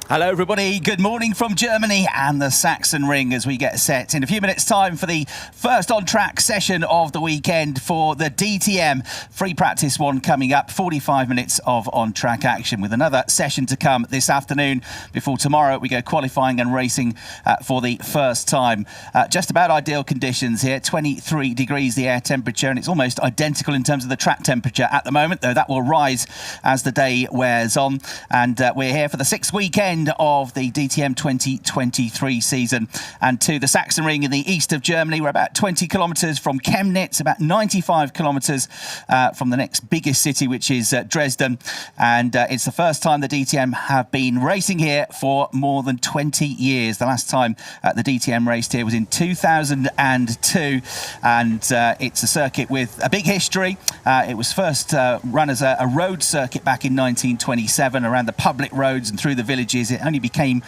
Hello everybody, good morning from Germany and the Sachsenring as we get set in a few minutes time for the first on-track session of the weekend for the DTM free practice one coming up. 45 minutes of on-track action with another session to come this afternoon before tomorrow we go qualifying and racing for the first time. Just about ideal conditions here, 23 degrees the air temperature, and it's almost identical in terms of the track temperature at the moment, though that will rise as the day wears on. And we're here for the sixth weekend of the DTM 2023 season, and to the Sachsenring in the east of Germany. We're about 20 kilometres from Chemnitz, about 95 kilometres from the next biggest city, which is Dresden, and it's the first time the DTM have been racing here for more than 20 years. The last time the DTM raced here was in 2002, and it's a circuit with a big history. It was first run as a road circuit back in 1927 around the public roads and through the villages. It only became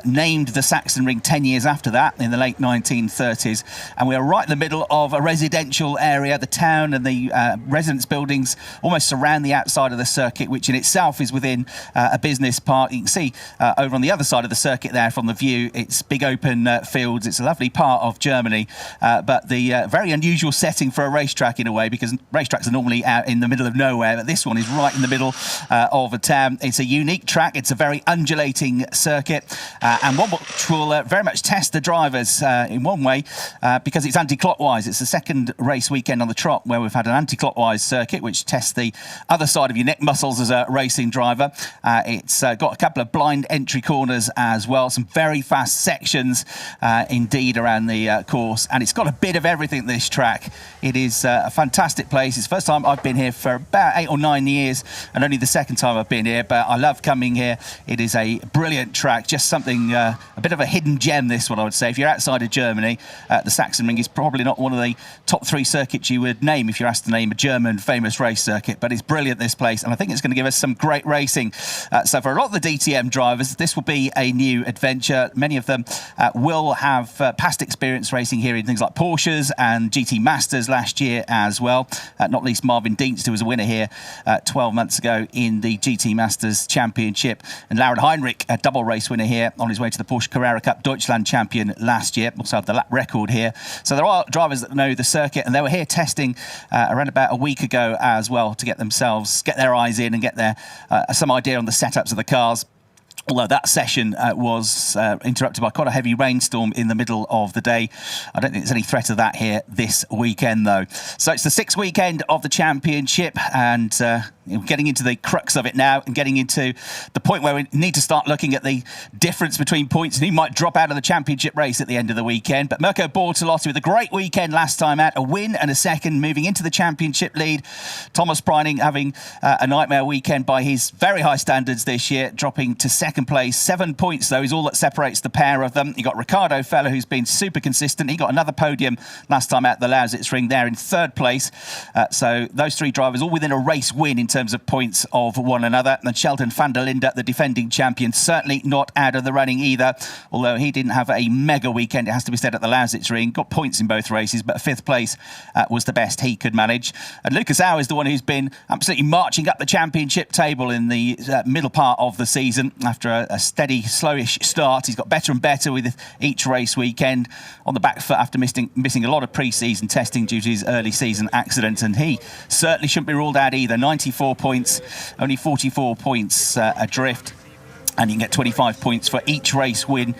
named the Sachsenring 10 years after that, in the late 1930s. And we are right in the middle of a residential area. The town and the residence buildings almost surround the outside of the circuit, which in itself is within a business park. You can see over on the other side of the circuit there from the view, it's big open fields. It's a lovely part of Germany, but the very unusual setting for a racetrack in a way, because racetracks are normally out in the middle of nowhere, but this one is right in the middle of a town. It's a unique track. It's a very undulating circuit, and one which will very much test the drivers in one way, because it's anti-clockwise. It's the second race weekend on the trot where we've had an anti-clockwise circuit, which tests the other side of your neck muscles as a racing driver. It's got a couple of blind entry corners as well, some very fast sections indeed around the course, and it's got a bit of everything, this track. It is a fantastic place. It's the first time I've been here for about 8 or 9 years, and only the second time I've been here, but I love coming here. It is a brilliant track, just something, a bit of a hidden gem, this one, I would say. If you're outside of Germany, the Sachsenring is probably not one of the top 3 circuits you would name if you're asked to name a German famous race circuit, but it's brilliant, this place, and I think it's going to give us some great racing. So for a lot of the DTM drivers, this will be a new adventure. Many of them will have past experience racing here in things like Porsches and GT Masters last year as well, not least Marvin Dienst, who was a winner here 12 months ago in the GT Masters Championship, and Lauren Heinrich, a double race winner here on his way to the Porsche Carrera Cup Deutschland champion last year. Also have the lap record here. So there are drivers that know the circuit, and they were here testing around about a week ago as well to get their eyes in and get their some idea on the setups of the cars. Although that session was interrupted by quite a heavy rainstorm in the middle of the day. I don't think there's any threat of that here this weekend, though. So it's the 6th weekend of the championship, and getting into the crux of it now, and getting into the point where we need to start looking at the difference between points and who might drop out of the championship race at the end of the weekend. But Mirko Bortolotti with a great weekend last time out, a win and a second, moving into the championship lead. Thomas Preining having a nightmare weekend by his very high standards this year, dropping to second place. 7 points, though, is all that separates the pair of them. You got Ricardo Feller, who's been super consistent. He got another podium last time out the Lausitzring there in 3rd place. So those 3 drivers all within a race win in terms of points of one another. And Sheldon van der Linde, the defending champion, certainly not out of the running either, although he didn't have a mega weekend, it has to be said, at the Lausitzring. Got points in both races, but 5th place was the best he could manage. And Lucas Au is the one who's been absolutely marching up the championship table in the middle part of the season. After a steady, slowish start, he's got better and better with each race weekend, on the back foot after missing a lot of pre-season testing due to his early season accident, and he certainly shouldn't be ruled out either. 94 points, only 44 points adrift. And you can get 25 points for each race win.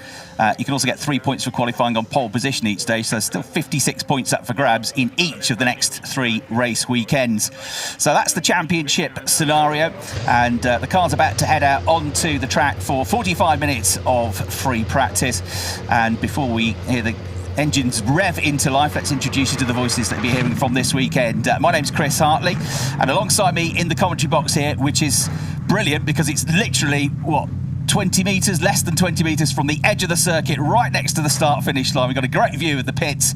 You can also get 3 points for qualifying on pole position each day, so there's still 56 points up for grabs in each of the next 3 race weekends. So that's the championship scenario, and the car's about to head out onto the track for 45 minutes of free practice. And before we hear the engines rev into life, let's introduce you to the voices that you'll be hearing from this weekend. My name's Chris Hartley, and alongside me in the commentary box here, which is brilliant because it's literally, what, 20 metres, less than 20 metres from the edge of the circuit, right next to the start-finish line. We've got a great view of the pits.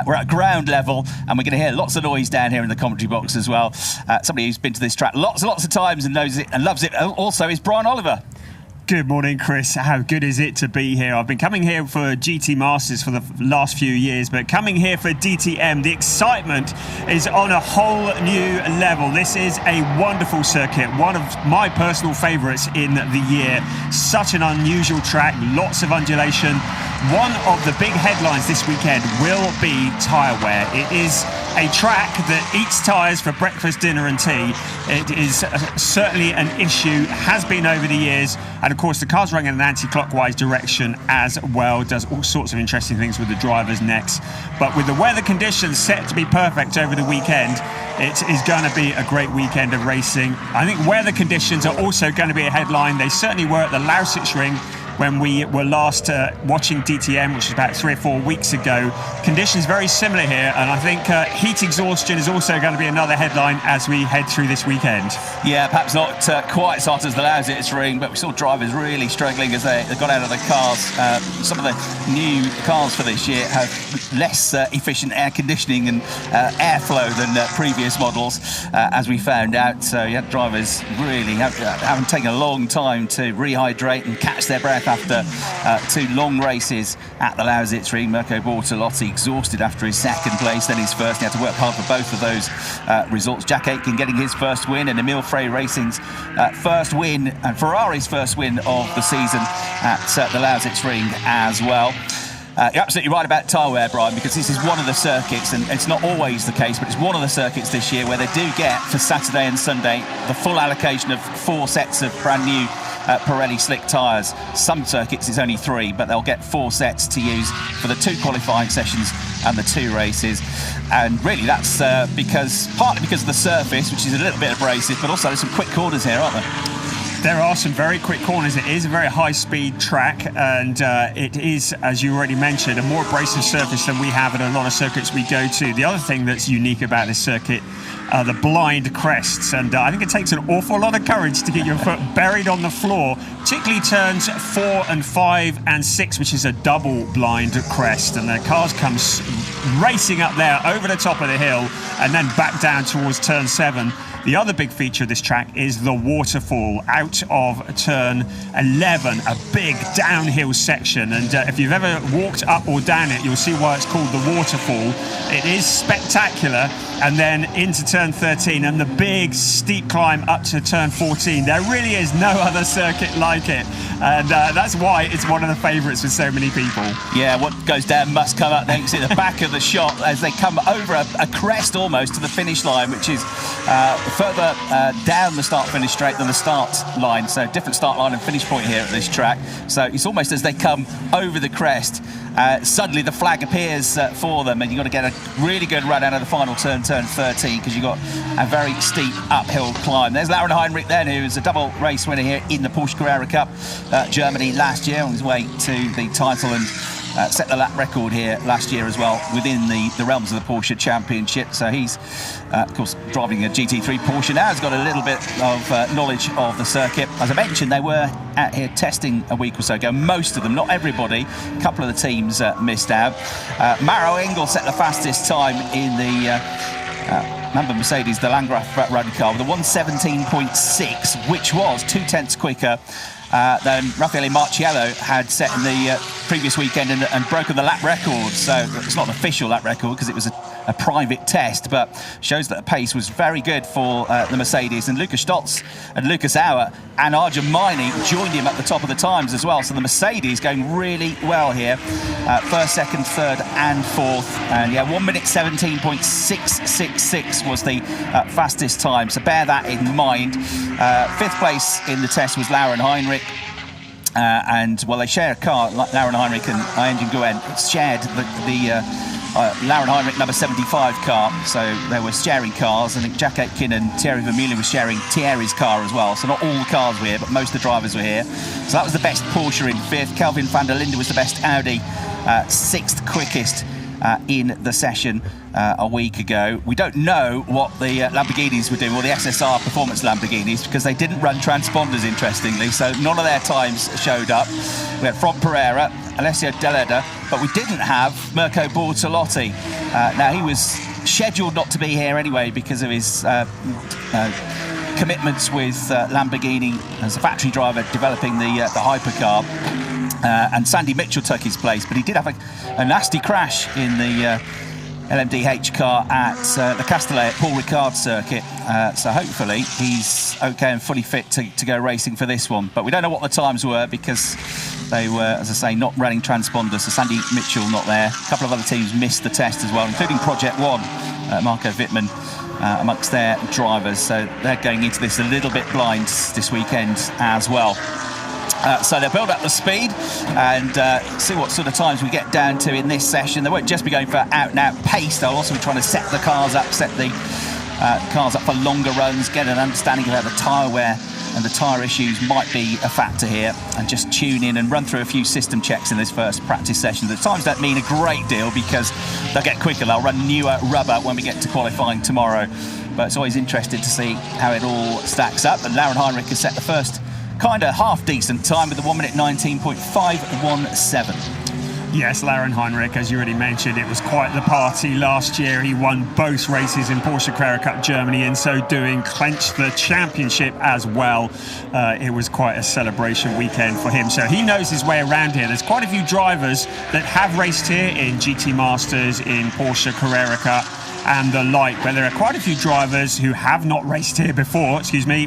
We're at ground level, and we're going to hear lots of noise down here in the commentary box as well. Somebody who's been to this track lots and lots of times and knows it and loves it also is Brian Oliver. Good morning, Chris. How good is it to be here? I've been coming here for GT Masters for the last few years, but coming here for DTM, the excitement is on a whole new level. This is a wonderful circuit, one of my personal favourites in the year. Such an unusual track, lots of undulation. One of the big headlines this weekend will be tyre wear. It is a track that eats tyres for breakfast, dinner and tea. It is certainly an issue, has been over the years, and of course the car's running in an anti-clockwise direction as well, does all sorts of interesting things with the driver's necks. But with the weather conditions set to be perfect over the weekend, it is going to be a great weekend of racing. I think weather conditions are also going to be a headline. They certainly were at the Sachsenring when we were last watching DTM, which was about 3 or 4 weeks ago. Conditions very similar here, and I think heat exhaustion is also going to be another headline as we head through this weekend. Yeah, perhaps not quite as hot as the Sachsenring, but we saw drivers really struggling as they got out of the cars. Some of the new cars for this year have less efficient air conditioning and airflow than previous models, as we found out. So yeah, drivers really having taken a long time to rehydrate and catch their breath after 2 long races at the Sachsenring. Mirko Bortolotti exhausted after his second place, then his first. He had to work hard for both of those results. Jack Aitken getting his first win, and Emile Frey Racing's first win, and Ferrari's first win of the season at the Sachsenring as well. You're absolutely right about tyre wear, Brian, because this is one of the circuits, and it's not always the case, but it's one of the circuits this year where they do get, for Saturday and Sunday, the full allocation of 4 sets of brand new Pirelli slick tyres. Some circuits it's only 3, but they'll get 4 sets to use for the 2 qualifying sessions and the 2 races. And really that's partly because of the surface, which is a little bit abrasive, but also there's some quick corners here, aren't there? There are some very quick corners. It is a very high-speed track, and it is, as you already mentioned, a more abrasive surface than we have at a lot of circuits we go to. The other thing that's unique about this circuit are the blind crests, and I think it takes an awful lot of courage to get your foot buried on the floor, particularly turns 4 and 5 and 6, which is a double blind crest, and the cars come racing up there over the top of the hill and then back down towards turn 7. The other big feature of this track is the waterfall out of turn 11, a big downhill section. And if you've ever walked up or down it, you'll see why it's called the waterfall. It is spectacular. And then into turn 13 and the big steep climb up to turn 14. There really is no other circuit like it. And that's why it's one of the favourites with so many people. Yeah, what goes down must come up. Then you can see the back of the shot as they come over a crest almost to the finish line, which is further down the start-finish straight than the start line. So different start line and finish point here at this track. So it's almost as they come over the crest, suddenly the flag appears for them, and you've got to get a really good run out of the final turn 13, because you've got a very steep uphill climb. There's Lauren Heinrich then, who was a double race winner here in the Porsche Carrera Cup Germany last year, on his way to the title, and set the lap record here last year as well within the realms of the Porsche Championship. So he's, of course, driving a GT3 Porsche now. He's got a little bit of knowledge of the circuit. As I mentioned, they were out here testing a week or so ago. Most of them, not everybody. A couple of the teams missed out. Maro Engel set the fastest time in the number Mercedes, the Landgraf run car, with a 1:17.6, which was 0.2 quicker than Raffaele Marciello had set in the previous weekend and broken the lap record. So it's not an official lap record because it was a private test, but shows that the pace was very good for the Mercedes. And Lukas Stoltz and Lucas Auer and Arjun Maini joined him at the top of the times as well. So the Mercedes going really well here. First, second, third and fourth. And yeah, 1:17.666 was the fastest time. So bear that in mind. Fifth place in the test was Lauren Heinrich. And well, they share a car. Lauren Heinrich and Engin Guen shared the Lauren Heinrich number 75 car, so they were sharing cars. I think Jack Aitken and Thierry Vermeulen were sharing Thierry's car as well, so not all the cars were here, but most of the drivers were here. So that was the best Porsche in fifth. Kelvin van der Linde was the best Audi, sixth quickest in the session a week ago. We don't know what the Lamborghinis were doing, or the SSR Performance Lamborghinis, because they didn't run transponders, interestingly, so none of their times showed up. We had Franck Pereira, Alessio Deleda, but we didn't have Mirko Bortolotti. Now, he was scheduled not to be here anyway because of his commitments with Lamborghini as a factory driver developing the hypercar. And Sandy Mitchell took his place, but he did have a nasty crash in the LMDH car at the Castellet Paul Ricard circuit. So hopefully he's okay and fully fit to go racing for this one. But we don't know what the times were because they were, as I say, not running transponders. So Sandy Mitchell not there. A couple of other teams missed the test as well, including Project One, Marco Wittmann amongst their drivers. So they're going into this a little bit blind this weekend as well. So they'll build up the speed and see what sort of times we get down to in this session. They won't just be going for out-and-out pace. They'll also be trying to set the cars up, set the cars up for longer runs, get an understanding of how the tyre wear and the tyre issues might be a factor here, and just tune in and run through a few system checks in this first practice session. The times don't mean a great deal because they'll get quicker. They'll run newer rubber when we get to qualifying tomorrow. But it's always interesting to see how it all stacks up. And Lauren Heinrich has set the first kind of half-decent time with the 1 minute 19.517. Yes, Lauren Heinrich, as you already mentioned, it was quite the party last year. He won both races in Porsche Carrera Cup Germany, in so doing clinched the championship as well. It was quite a celebration weekend for him, so he knows his way around here. There's quite a few drivers that have raced here in GT Masters, in Porsche Carrera Cup and the like, but there are quite a few drivers who have not raced here before,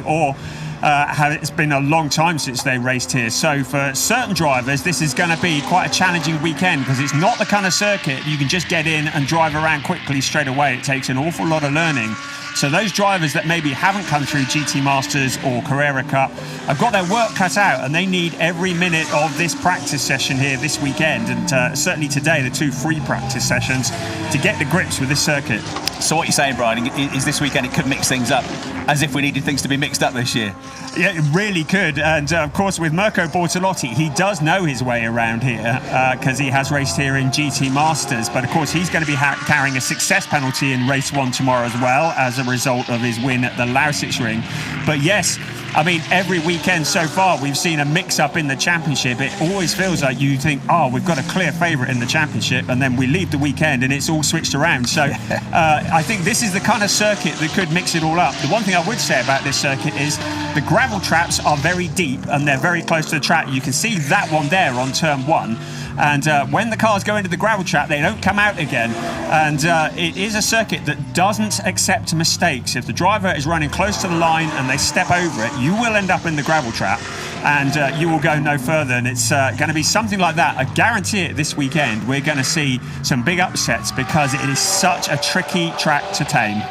or it's been a long time since they raced here. So for certain drivers, this is going to be quite a challenging weekend because it's not the kind of circuit you can just get in and drive around quickly straight away. It takes an awful lot of learning. So those drivers that maybe haven't come through GT Masters or Carrera Cup have got their work cut out, and they need every minute of this practice session here this weekend, and certainly today, the 2 free practice sessions, to get the grips with this circuit. So what you're saying, Brian, is this weekend it could mix things up, as if we needed things to be mixed up this year? Yeah, it really could. And of course, with Mirko Bortolotti, he does know his way around here because he has raced here in GT Masters. But of course, he's going to be carrying a success penalty in race 1 tomorrow as well, as a result of his win at the Sachsenring. But yes, I mean, every weekend so far, we've seen a mix-up in the championship. It always feels like you think, oh, we've got a clear favourite in the championship, and then we leave the weekend and it's all switched around. So I think this is the kind of circuit that could mix it all up. The one thing I would say about this circuit is the gravel traps are very deep and they're very close to the track. You can see that one there on turn 1. And when the cars go into the gravel trap, they don't come out again. And it is a circuit that doesn't accept mistakes. If the driver is running close to the line and they step over it, you will end up in the gravel trap and you will go no further. And it's going to be something like that. I guarantee it this weekend. We're going to see some big upsets because it is such a tricky track to tame.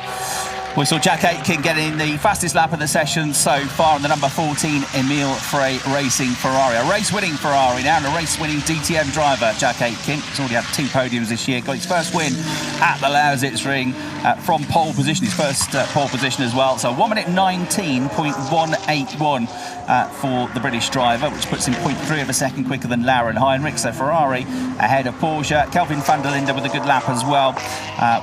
We saw Jack Aitken getting the fastest lap of the session so far in the number 14 Emile Frey Racing Ferrari. A race-winning Ferrari now, and a race-winning DTM driver, Jack Aitken. He's already had 2 podiums this year. Got his first win at the Sachsenring from pole position, his first pole position as well. So 1 minute 19.181 for the British driver, which puts him 0.3 of a second quicker than Lauren Heinrich. So Ferrari ahead of Porsche. Kelvin van der Linde with a good lap as well.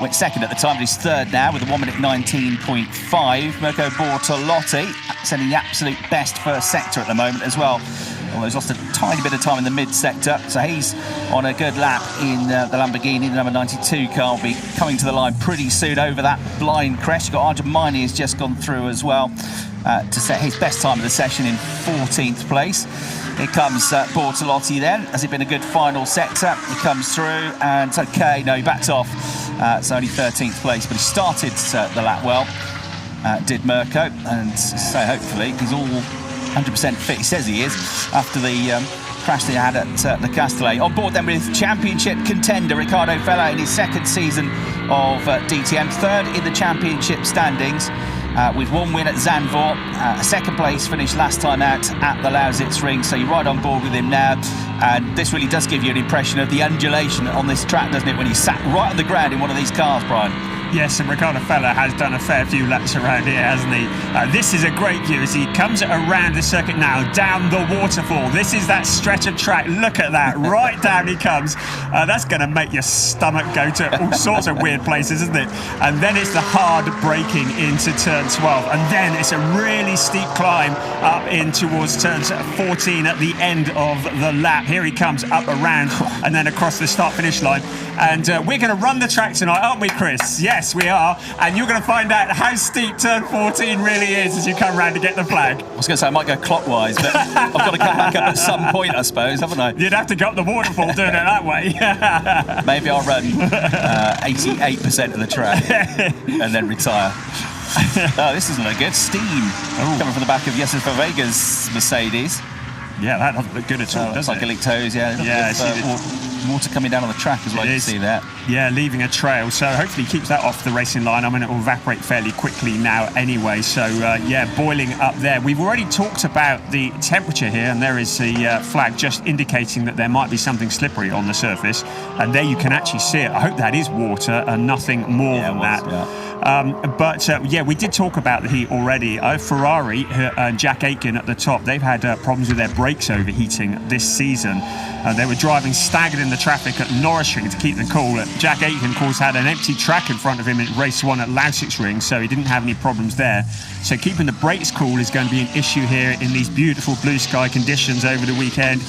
Went second at the time, but he's third now with a 1 minute 19.5. Mirko Bortolotti sending the absolute best first sector at the moment as well. Although he's lost a tiny bit of time in the mid-sector, so he's on a good lap in the Lamborghini. The number 92 car will be coming to the line pretty soon over that blind crest. You've got Arjun Maini has just gone through as well to set his best time of the session in 14th place. Here comes Bortolotti then. Has it been a good final sector? He comes through and it's okay. No, he backed off. It's only 13th place, but he started the lap well, did Mirko, and so hopefully he's all 100% fit. He says he is after the crash they had at the Castellet. On board then with championship contender Riccardo Fella in his second season of DTM, third in the championship standings. With 1 win at Zandvoort, a second place finish last time out at the Sachsenring, so you're right on board with him now. And this really does give you an impression of the undulation on this track, doesn't it, when he's sat right on the ground in one of these cars, Brian? Yes, and Riccardo Fella has done a fair few laps around here, hasn't he? This is a great view as he comes around the circuit now, down the waterfall. This is that stretch of track. Look at that. Right down he comes. That's going to make your stomach go to all sorts of weird places, isn't it? And then it's the hard braking into turn 12. And then it's a really steep climb up in towards turn 14 at the end of the lap. Here he comes up around and then across the start-finish line. And we're going to run the track tonight, aren't we, Chris? Yes. Yes, we are. And you're going to find out how steep turn 14 really is as you come round to get the flag. I was going to say I might go clockwise, but I've got to come back up at some point, I suppose, haven't I? You'd have to go up the waterfall doing it that way. Maybe I'll run 88% of the track and then retire. Oh, this doesn't look good. Steam coming from the back of Josef Vega's Mercedes. Yeah, that doesn't look good at all, does it? Like a leaked hose, yeah. With, water coming down on the track as well, you can see that. Yeah, leaving a trail. So hopefully he keeps that off the racing line. I mean, it will evaporate fairly quickly now anyway. So, yeah, boiling up there. We've already talked about the temperature here, and there is the flag just indicating that there might be something slippery on the surface. And there you can actually see it. I hope that is water and nothing more than that. Yeah. Yeah, we did talk about the heat already. Ferrari and Jack Aitken at the top, they've had problems with their brakes overheating this season. They were driving staggered in the traffic at Norrisring to keep them cool. Jack Aitken, of course, had an empty track in front of him in race 1 at Sachsenring, so he didn't have any problems there. So keeping the brakes cool is going to be an issue here in these beautiful blue sky conditions over the weekend.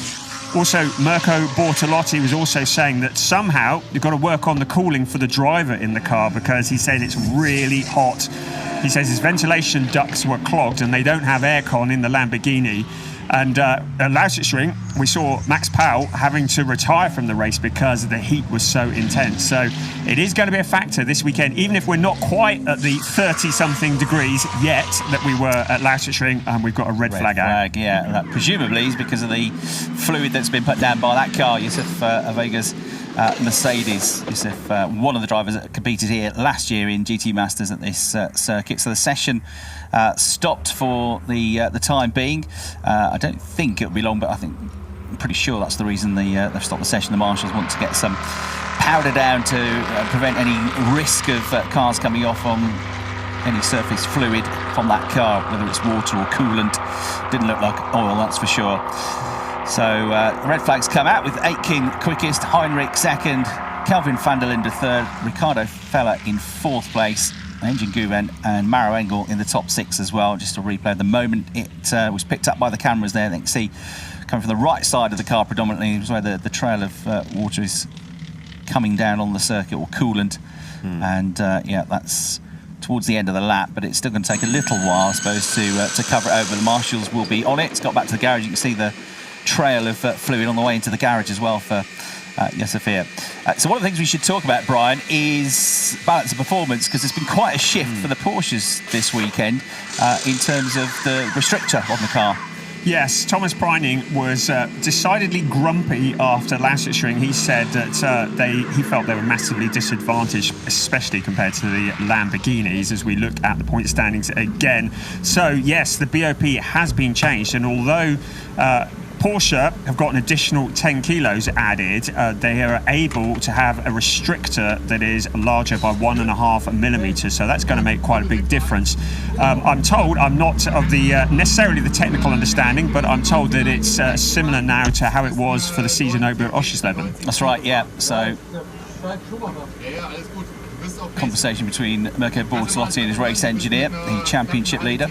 Also, Mirko Bortolotti was also saying that somehow you've got to work on the cooling for the driver in the car, because he said it's really hot. He says his ventilation ducts were clogged and they don't have aircon in the Lamborghini. And at Lausitzring, we saw Max Powell having to retire from the race because the heat was so intense. So it is going to be a factor this weekend, even if we're not quite at the 30-something degrees yet that we were at Lausitzring, and we've got a red flag out. Yeah, that presumably is because of the fluid that's been put down by that car, Josef Vega's Mercedes. Josef, one of the drivers that competed here last year in GT Masters at this circuit. So the session stopped for the time being. I don't think it'll be long, but I'm pretty sure that's the reason they've stopped the session. The marshals want to get some powder down to prevent any risk of cars coming off on any surface fluid from that car, whether it's water or coolant. Didn't look like oil, that's for sure. So the red flags come out with Aitken quickest, Heinrich second, Kelvin van der Linde third, Ricardo Feller in fourth place, Engin Guven and Maro Engel in the top 6 as well. Just a replay of the moment it was picked up by the cameras there. They can see coming from the right side of the car predominantly, where the trail of water is coming down on the circuit, or coolant. And yeah, that's towards the end of the lap, but it's still going to take a little while, I suppose, to cover it over. The marshals will be on it. It's got back to the garage. You can see the trail of fluid on the way into the garage as well for Josef here. So one of the things we should talk about, Brian, is balance of performance, because there's been quite a shift for the Porsches this weekend in terms of the restrictor on the car. Yes, Thomas Preining was decidedly grumpy after Lausitzring. He said that he felt they were massively disadvantaged, especially compared to the Lamborghinis, as we look at the point standings again. So yes, the BOP has been changed, and although Porsche have got an additional 10 kilos added, they are able to have a restrictor that is larger by 1.5 millimeters, so that's going to make quite a big difference. I'm told, I'm not of the necessarily the technical understanding, but I'm told that it's similar now to how it was for the season opener at Oschersleben. That's right, yeah. So conversation between Mirko Bortolotti and his race engineer, the championship leader.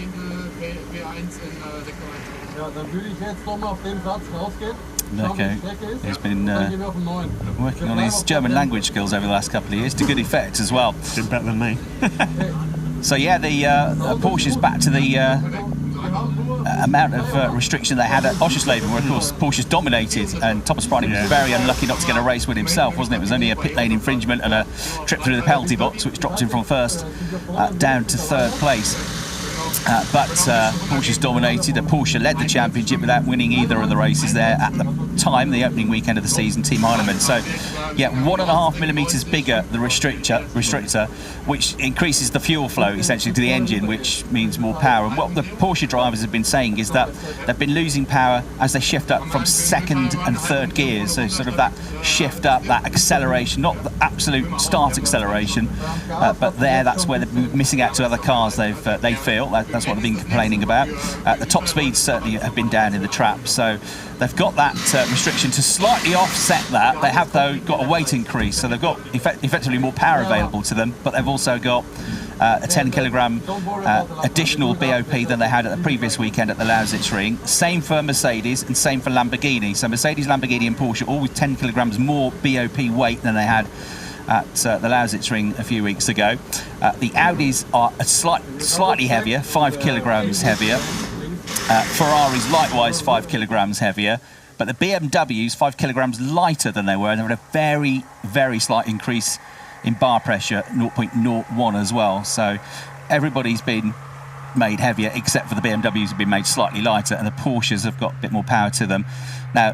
Mirko has been working on his German language skills over the last couple of years to good effect as well. Did better than me. So yeah, the Porsche's back to the amount of restriction they had at Oschersleben, where of course Porsche's dominated, and Thomas Preining was very unlucky not to get a race win himself, wasn't it? It was only a pit lane infringement and a trip through the penalty box, which dropped him from first down to third place. But Porsche's dominated. Porsche led the championship without winning either of the races there at the time, the opening weekend of the season, Team Heinemann. So, yeah, 1.5 millimeters bigger the restrictor, which increases the fuel flow essentially to the engine, which means more power. And what the Porsche drivers have been saying is that they've been losing power as they shift up from second and third gears. So, sort of that shift up, that acceleration, not the absolute start acceleration, but that's where they're missing out to other cars. They feel that's what they've been complaining about. The top speeds certainly have been down in the trap, so they've got that restriction to slightly offset that. They have, though, got a weight increase, so they've got effectively more power available to them, but they've also got a 10 kilogram additional BOP than they had at the previous weekend at the Lausitzring. Same for Mercedes and same for Lamborghini. So Mercedes, Lamborghini and Porsche all with 10 kilograms more BOP weight than they had at the Sachsenring a few weeks ago. The Audis are slightly heavier, 5 kilograms heavier. Ferraris likewise 5 kilograms heavier. But the BMWs 5 kilograms lighter than they were, and they had a very, very slight increase in bar pressure, 0.01 as well. So everybody's been made heavier, except for the BMWs have been made slightly lighter, and the Porsches have got a bit more power to them. Now,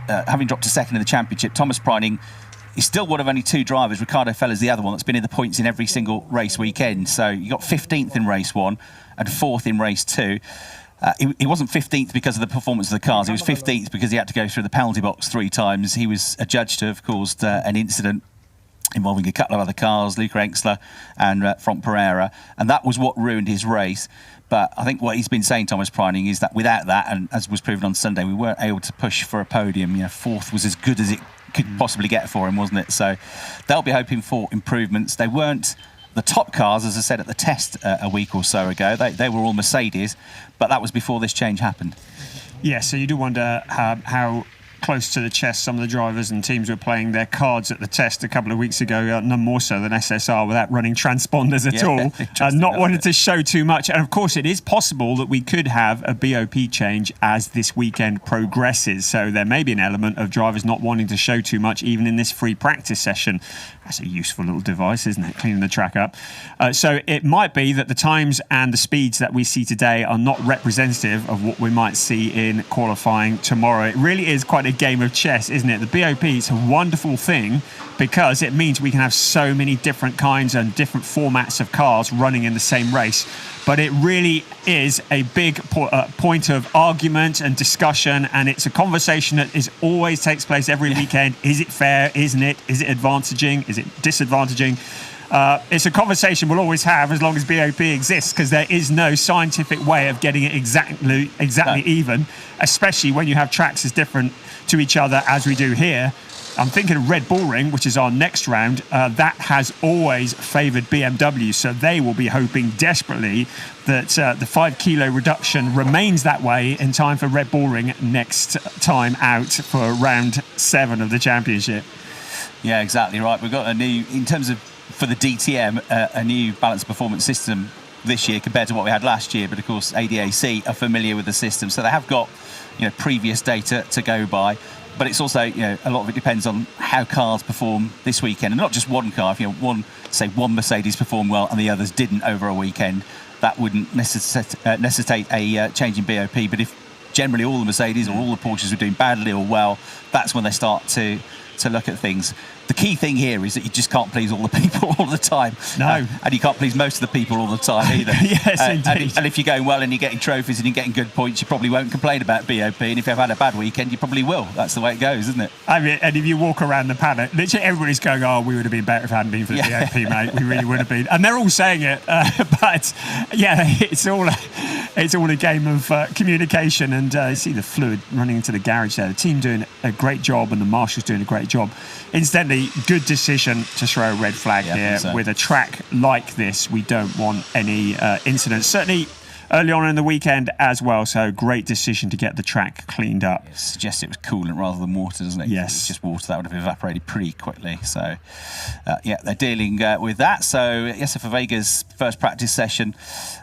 having dropped to second in the championship, Thomas Preining is still one of only 2 drivers. Ricardo Feller's the other one that's been in the points in every single race weekend. So you got 15th in race 1 and 4th in race 2. He wasn't 15th because of the performance of the cars. He was 15th because he had to go through the penalty box 3 times. He was adjudged to have caused an incident involving a couple of other cars, Luca Enxler and Frank Pereira, and that was what ruined his race. But I think what he's been saying, Thomas Preining, is that without that, and as was proven on Sunday, we weren't able to push for a podium. 4th was as good as it could possibly get for him, wasn't it? So they'll be hoping for improvements. They weren't the top cars, as I said at the test a week or so ago. They were all Mercedes, but that was before this change happened. Yeah, so you do wonder how close to the chest some of the drivers and teams were playing their cards at the test a couple of weeks ago, none more so than SSR, without running transponders at all, not wanting to show too much. And of course it is possible that we could have a BOP change as this weekend progresses, so there may be an element of drivers not wanting to show too much even in this free practice session. That's a useful little device, isn't it, cleaning the track up. So it might be that the times and the speeds that we see today are not representative of what we might see in qualifying tomorrow. It really is quite a game of chess, isn't it? The BOP is a wonderful thing because it means we can have so many different kinds and different formats of cars running in the same race. But it really is a big point of argument and discussion, and it's a conversation that always takes place every weekend. Is it fair? Isn't it? Is it advantaging? Is it disadvantaging? It's a conversation we'll always have as long as BOP exists, because there is no scientific way of getting it exactly even, especially when you have tracks as different to each other as we do here. I'm thinking of Red Bull Ring, which is our next round. That has always favoured BMW, so they will be hoping desperately that the 5 kilo reduction remains that way in time for Red Bull Ring next time out for round 7 of the championship. Yeah, exactly right. We've got a new, in terms of for the DTM, a new balanced performance system this year compared to what we had last year. But of course, ADAC are familiar with the system, so they have got previous data to go by. But it's also, a lot of it depends on how cars perform this weekend, and not just one car. If one Mercedes performed well and the others didn't over a weekend, that wouldn't necessitate a change in BOP. But if generally all the Mercedes or all the Porsches were doing badly or well, that's when they start to look at things. The key thing here is that you just can't please all the people all the time. No. And you can't please most of the people all the time either. Yes, indeed. And if you're going well and you're getting trophies and you're getting good points, you probably won't complain about BOP. And if you've had a bad weekend, you probably will. That's the way it goes, isn't it? I mean, and if you walk around the paddock, literally everybody's going, "Oh, we would have been better if it hadn't been for the BOP, mate. We really would have been." And they're all saying it, but yeah, it's all a game of communication. And you see the fluid running into the garage there. The team doing a great job, and the marshals doing a great job. Incidentally, good decision to throw a red flag here. So. With a track like this, we don't want any incidents. Certainly early on in the weekend as well. So great decision to get the track cleaned up. It suggests it was coolant rather than water, doesn't it? Yes. It's just water that would have evaporated pretty quickly. So, they're dealing with that. So, Josef Vega's first practice session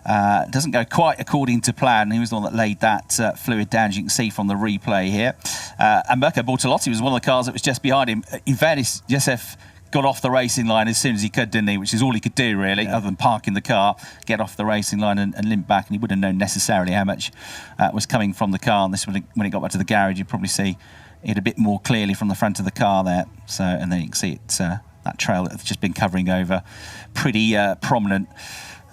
doesn't go quite according to plan. He was the one that laid that fluid down, as you can see from the replay here. And Mirko Bortolotti was one of the cars that was just behind him. In fairness, Josef got off the racing line as soon as he could, didn't he? Which is all he could do, really, other than parking the car, get off the racing line and limp back. And he wouldn't have known necessarily how much was coming from the car. And this, when he got back to the garage, you'd probably see it a bit more clearly from the front of the car there. So, and then you can see it, that trail that has just been covering over, pretty prominent.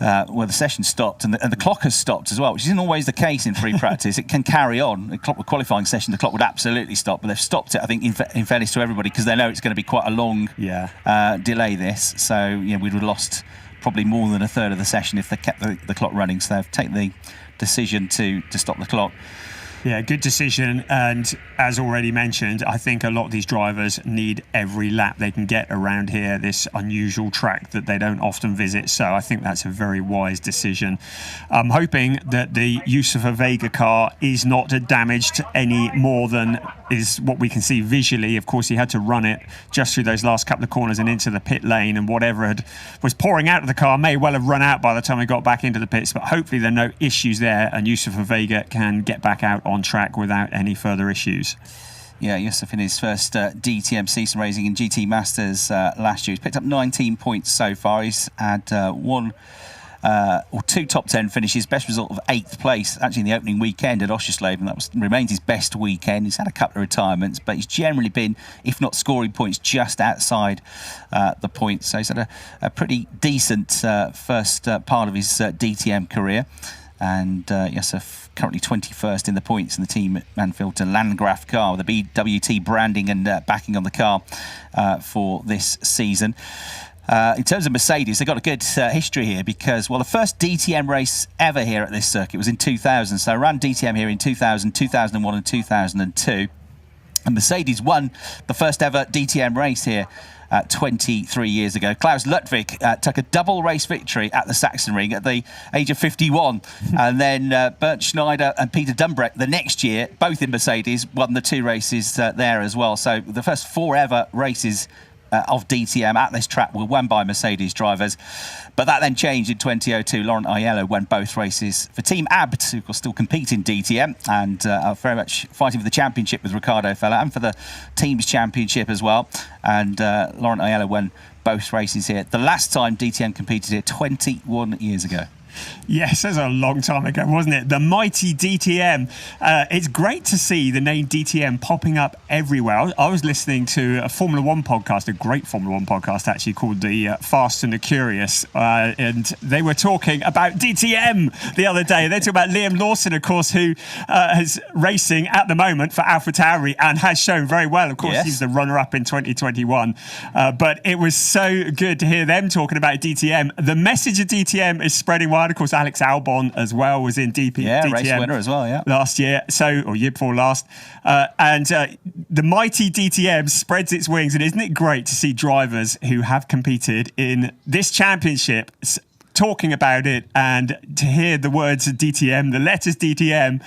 Where the session stopped and the clock has stopped as well, which isn't always the case in free practice. It can carry on. The qualifying session, the clock would absolutely stop, but they've stopped it, I think, in fairness to everybody, because they know it's going to be quite a long delay, this. So, we would have lost probably more than a third of the session if they kept the clock running. So they've taken the decision to stop the clock. Yeah, good decision. And as already mentioned, I think a lot of these drivers need every lap they can get around here, this unusual track that they don't often visit. So I think that's a very wise decision. I'm hoping that the use of a Vega car is not damaged any more than is what we can see visually. Of course, he had to run it just through those last couple of corners and into the pit lane, and whatever was pouring out of the car may well have run out by the time we got back into the pits, but hopefully there are no issues there, and Yusuf Vega can get back out on track without any further issues. Yeah, Yusuf in his first DTM season racing in GT Masters last year. He's picked up 19 points so far. He's had two top 10 finishes, best result of 8th place actually in the opening weekend at Oschersleben. That remains his best weekend. He's had a couple of retirements, but he's generally been, if not scoring points, just outside the points. So he's had a pretty decent first part of his DTM career. And Yusuf currently 21st in the points in the team Manfilter Landgraf car with the BWT branding and backing on the car for this season. In terms of Mercedes, they've got a good history here because, well, the first DTM race ever here at this circuit was in 2000. So I ran DTM here in 2000, 2001 and 2002. And Mercedes won the first ever DTM race here 23 years ago. Klaus Ludwig took a double race victory at the Sachsenring at the age of 51. And then Bernd Schneider and Peter Dumbrecht the next year, both in Mercedes, won the 2 races there as well. So the first 4 ever races of DTM at this track were won by Mercedes drivers. But that then changed in 2002. Laurent Aiello won both races for Team Abt, who will still compete in DTM and are very much fighting for the championship with Ricardo Feller and for the team's championship as well. And Laurent Aiello won both races here. The last time DTM competed here 21 years ago. Yes, that's a long time ago, wasn't it? The mighty DTM. It's great to see the name DTM popping up everywhere. I was listening to a Formula One podcast, a great Formula One podcast actually, called the Fast and the Curious, and they were talking about DTM the other day. They talked about Liam Lawson, of course, who is racing at the moment for AlphaTauri and has shown very well. Of course, yes. He's the runner-up in 2021. But it was so good to hear them talking about DTM. The message of DTM is spreading wide. Of course, Alex Albon as well was in DTM. Yeah, race winner as well, yeah. Last year, or year before last. And the mighty DTM spreads its wings. And isn't it great to see drivers who have competed in this championship talking about it, and to hear the words of DTM, the letters DTM,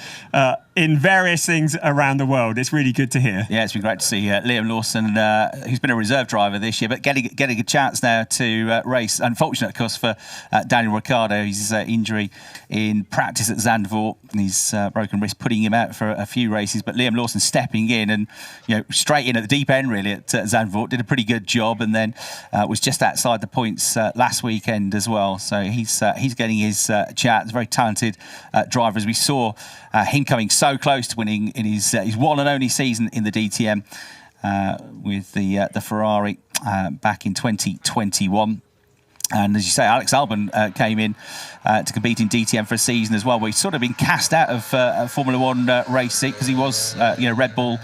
in various things around the world. It's really good to hear. Yeah, it's been great to see Liam Lawson, who's been a reserve driver this year, but getting a chance now to race. Unfortunate, of course, for Daniel Ricciardo, his injury in practice at Zandvoort, and his broken wrist putting him out for a few races. But Liam Lawson stepping in and straight in at the deep end really at Zandvoort, did a pretty good job, and then was just outside the points last weekend as well. So he's getting his chance. Very talented driver, as we saw him coming so close to winning in his one and only season in the DTM with the Ferrari back in 2021. And as you say, Alex Albon came in to compete in DTM for a season as well, where he's sort of been cast out of Formula One racing because he was Red Bull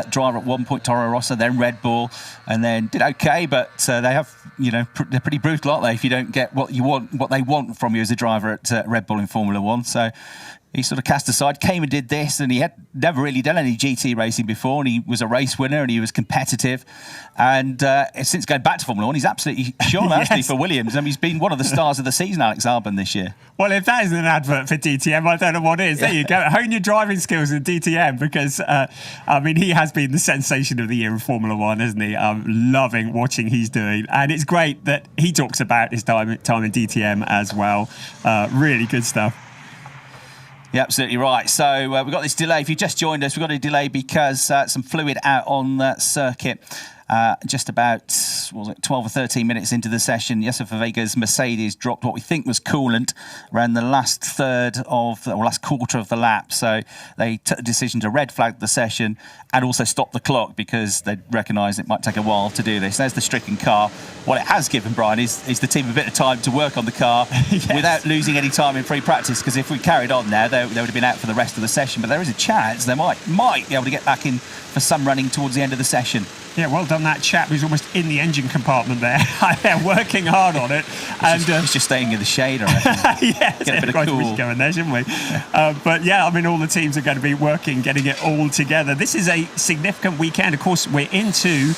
driver at one point, Toro Rosso, then Red Bull, and then did okay, but they have, they're pretty brutal, aren't they, if you don't get what they want from you as a driver at Red Bull in Formula One. So he sort of cast aside, came and did this, and he had never really done any GT racing before, and he was a race winner, and he was competitive. And since going back to Formula One, he's absolutely shone, hasn't he, for Williams? I mean, he's been one of the stars of the season, Alex Albon, this year. Well, if that isn't an advert for DTM, I don't know what is. There you go. Hone your driving skills in DTM, because, he has been the sensation of the year in Formula One, hasn't he? I'm loving watching he's doing. And it's great that he talks about his time in DTM as well. Really good stuff. Yeah, absolutely right. So we've got this delay. If you just joined us, we've got a delay because some fluid out on the circuit. Just about 12 or 13 minutes into the session, Yusuf Vega's Mercedes dropped what we think was coolant around the last last quarter of the lap. So they took the decision to red flag the session and also stop the clock because they recognised it might take a while to do this. There's the stricken car. What it has given, Brian, is the team a bit of time to work on the car yes. without losing any time in free practice, because if we carried on now, they would have been out for the rest of the session. But there is a chance they might be able to get back in for some running towards the end of the session. Yeah, well done, that chap who's almost in the engine compartment there. They're working hard on it. He's just staying in the shade, I reckon. Yeah, get a bit of cool. We should go in there, shouldn't we? But yeah, all the teams are going to be working, getting it all together. This is a significant weekend. Of course, we're into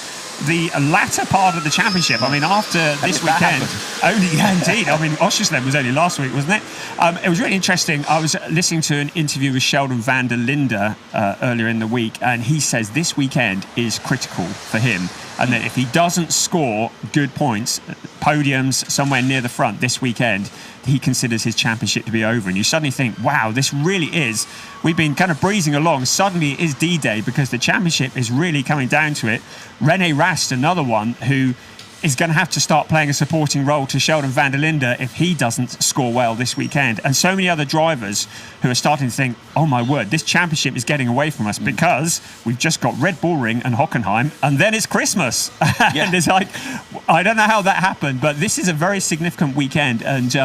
the latter part of the championship. I mean, after this weekend, indeed. I mean, Oschersleben was only last week, wasn't it? It was really interesting. I was listening to an interview with Sheldon van der Linde earlier in the week, and he says this weekend is critical for him, and that if he doesn't score good points, podiums somewhere near the front this weekend, he considers his championship to be over. And you suddenly think, wow, this really is, we've been kind of breezing along, suddenly it is D-Day, because the championship is really coming down to it. René Rast, another one who is going to have to start playing a supporting role to Sheldon van der Linde if he doesn't score well this weekend. And so many other drivers who are starting to think, oh my word, this championship is getting away from us because we've just got Red Bull Ring and Hockenheim, and then it's Christmas. And it's like, I don't know how that happened, but this is a very significant weekend. And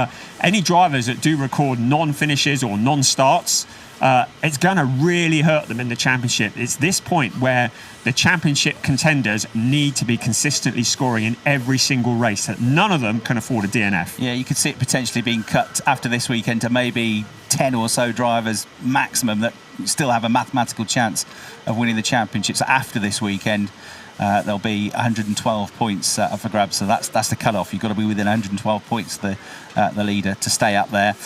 any drivers that do record non-finishes or non-starts, it's going to really hurt them in the championship. It's this point where the championship contenders need to be consistently scoring in every single race. That none of them can afford a DNF. Yeah, you could see it potentially being cut after this weekend to maybe 10 or so drivers maximum that still have a mathematical chance of winning the championship. So after this weekend, there'll be 112 points up for grabs. So that's the cut-off. You've got to be within 112 points, the leader, to stay up there.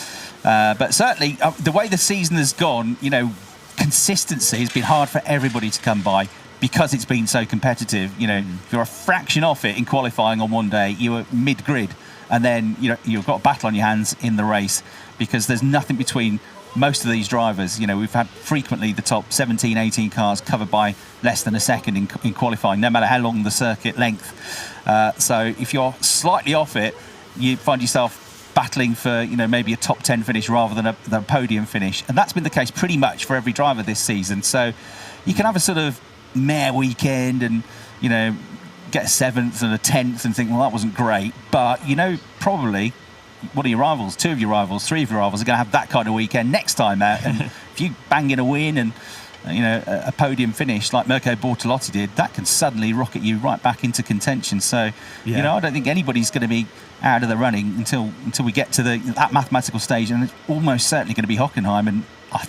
But certainly, the way the season has gone, you know, consistency has been hard for everybody to come by because it's been so competitive. You know, if you're a fraction off it in qualifying on one day, you were mid-grid, and then you've got a battle on your hands in the race because there's nothing between most of these drivers. You know, we've had frequently the top 17, 18 cars covered by less than a second in qualifying, no matter how long the circuit length. So if you're slightly off it, you find yourself battling for, you know, maybe a top 10 finish rather than a podium finish. And that's been the case pretty much for every driver this season. So you can have a sort of mare weekend and, you know, get a 7th and a 10th and think, well, that wasn't great. But, you know, probably one of your rivals, 2 of your rivals, 3 of your rivals are going to have that kind of weekend next time out. And if you bang in a win and, you know, a podium finish like Mirko Bortolotti did, that can suddenly rocket you right back into contention. So, you know, I don't think anybody's going to be out of the running until we get to that mathematical stage, and it's almost certainly going to be Hockenheim, and I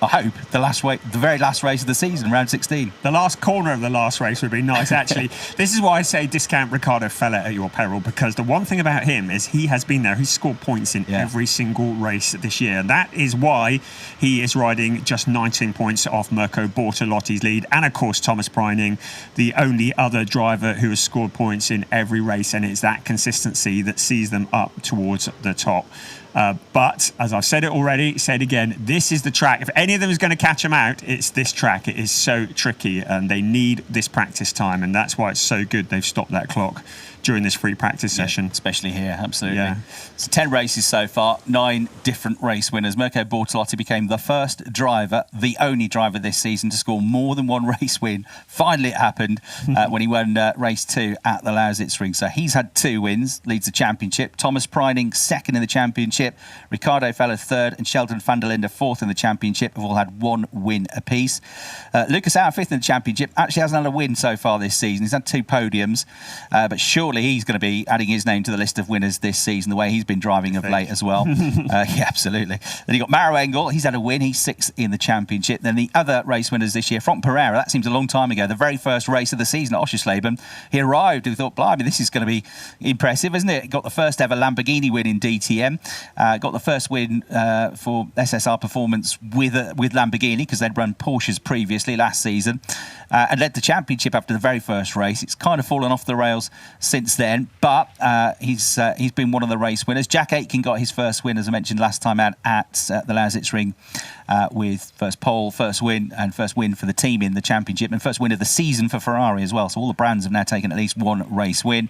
hope the very last race of the season, round 16. The last corner of the last race would be nice, actually. This is why I say discount Ricardo Feller at your peril, because the one thing about him is he has been there. He's scored points in every single race this year. And that is why he is riding just 19 points off Mirko Bortolotti's lead. And, of course, Thomas Preining, the only other driver who has scored points in every race. And it's that consistency that sees them up towards the top. But, as I've said it already, said again, this is the track. If any of them is going to catch them out, it's this track. It is so tricky, and they need this practice time, and that's why it's so good they've stopped that clock during this free practice session. Especially here, absolutely. So 10 races so far, 9 different race winners. Mirko Bortolotti became the first driver, the only driver this season to score more than one race win. Finally it happened when he won race 2 at the Sachsenring. So he's had 2 wins, leads the championship. Thomas Preining second in the championship. Ricardo Feller third, and Sheldon van der Linde fourth in the championship. Have all had 1 win apiece. Lucas Auer fifth in the championship. Actually hasn't had a win so far this season. He's had 2 podiums, but surely he's going to be adding his name to the list of winners this season, the way he's been driving of late as well. Yeah, absolutely. Then you got Maro Engel. He's had a win. He's 6th in the championship. Then the other race winners this year, Frank Pereira, that seems a long time ago, the very first race of the season at Oschersleben. He arrived and thought, blimey, this is going to be impressive, isn't it? Got the first ever Lamborghini win in DTM. Got the first win for SSR Performance with Lamborghini, because they'd run Porsches previously last season, and led the championship after the very first race. It's kind of fallen off the rails since then, but he's been one of the race winners. Jack Aitken got his first win, as I mentioned last time out, at the Sachsenring, with first pole, first win, and first win for the team in the championship, and first win of the season for Ferrari as well. So all the brands have now taken at least 1 race win.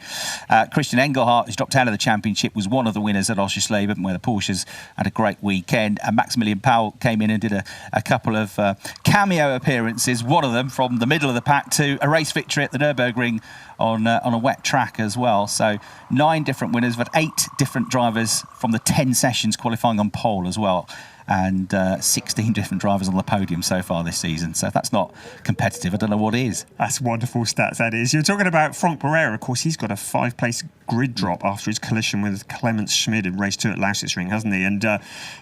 Christian Engelhardt, who's dropped out of the championship, was one of the winners at Oschersleben, where the Porsches had a great weekend. And Maximilian Powell came in and did a couple of cameo appearances, one of them from the middle of the pack to a race victory at the Nürburgring on a wet track as well. So 9 different winners, but 8 different drivers from the 10 sessions qualifying on pole as well. and 16 different drivers on the podium so far this season. So if that's not competitive, I don't know what is. That's wonderful stats, that is. You're talking about Franck Barrera. Of course, he's got a 5-place grid drop after his collision with Clemens Schmid in race 2 at Sachsenring, hasn't he? And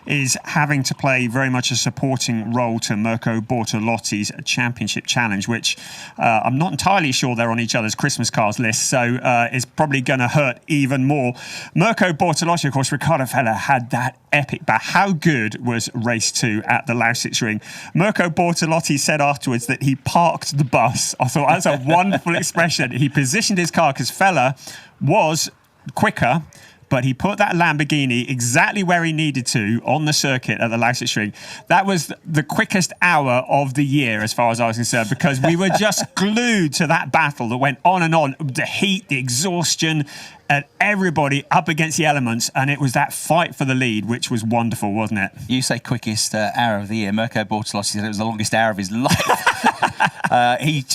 is having to play very much a supporting role to Mirko Bortolotti's championship challenge, which I'm not entirely sure they're on each other's Christmas cards list, so is probably going to hurt even more. Mirko Bortolotti, of course, Riccardo Feller had that epic back. How good was race 2 at the Sachsenring? Mirko Bortolotti said afterwards that he parked the bus. I thought that's a wonderful expression. He positioned his car because Feller was quicker, but he put that Lamborghini exactly where he needed to on the circuit at the Sachsenring. That was the quickest hour of the year as far as I was concerned, because we were just glued to that battle that went on and on. The heat, the exhaustion, and everybody up against the elements, and it was that fight for the lead, which was wonderful, wasn't it? You say quickest hour of the year. Mirko Bortolotti said it was the longest hour of his life. He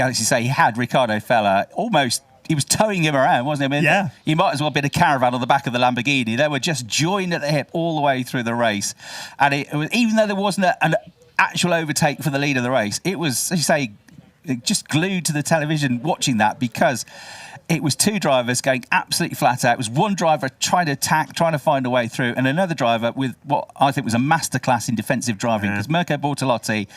actually say he had Riccardo Feller almost. He was towing him around, wasn't he? I mean, yeah. He might as well have been a caravan on the back of the Lamborghini. They were just joined at the hip all the way through the race. And it was, even though there wasn't an actual overtake for the lead of the race, it was, as you say, just glued to the television watching that, because it was two drivers going absolutely flat out. It was one driver trying to attack, trying to find a way through, and another driver with what I think was a masterclass in defensive driving, because Mirko Bortolotti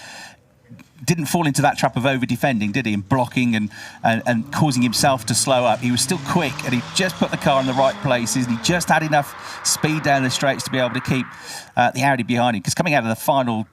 didn't fall into that trap of over-defending, did he? And blocking and causing himself to slow up. He was still quick, and he just put the car in the right places, and he just had enough speed down the straights to be able to keep the Audi behind him. Because coming out of the final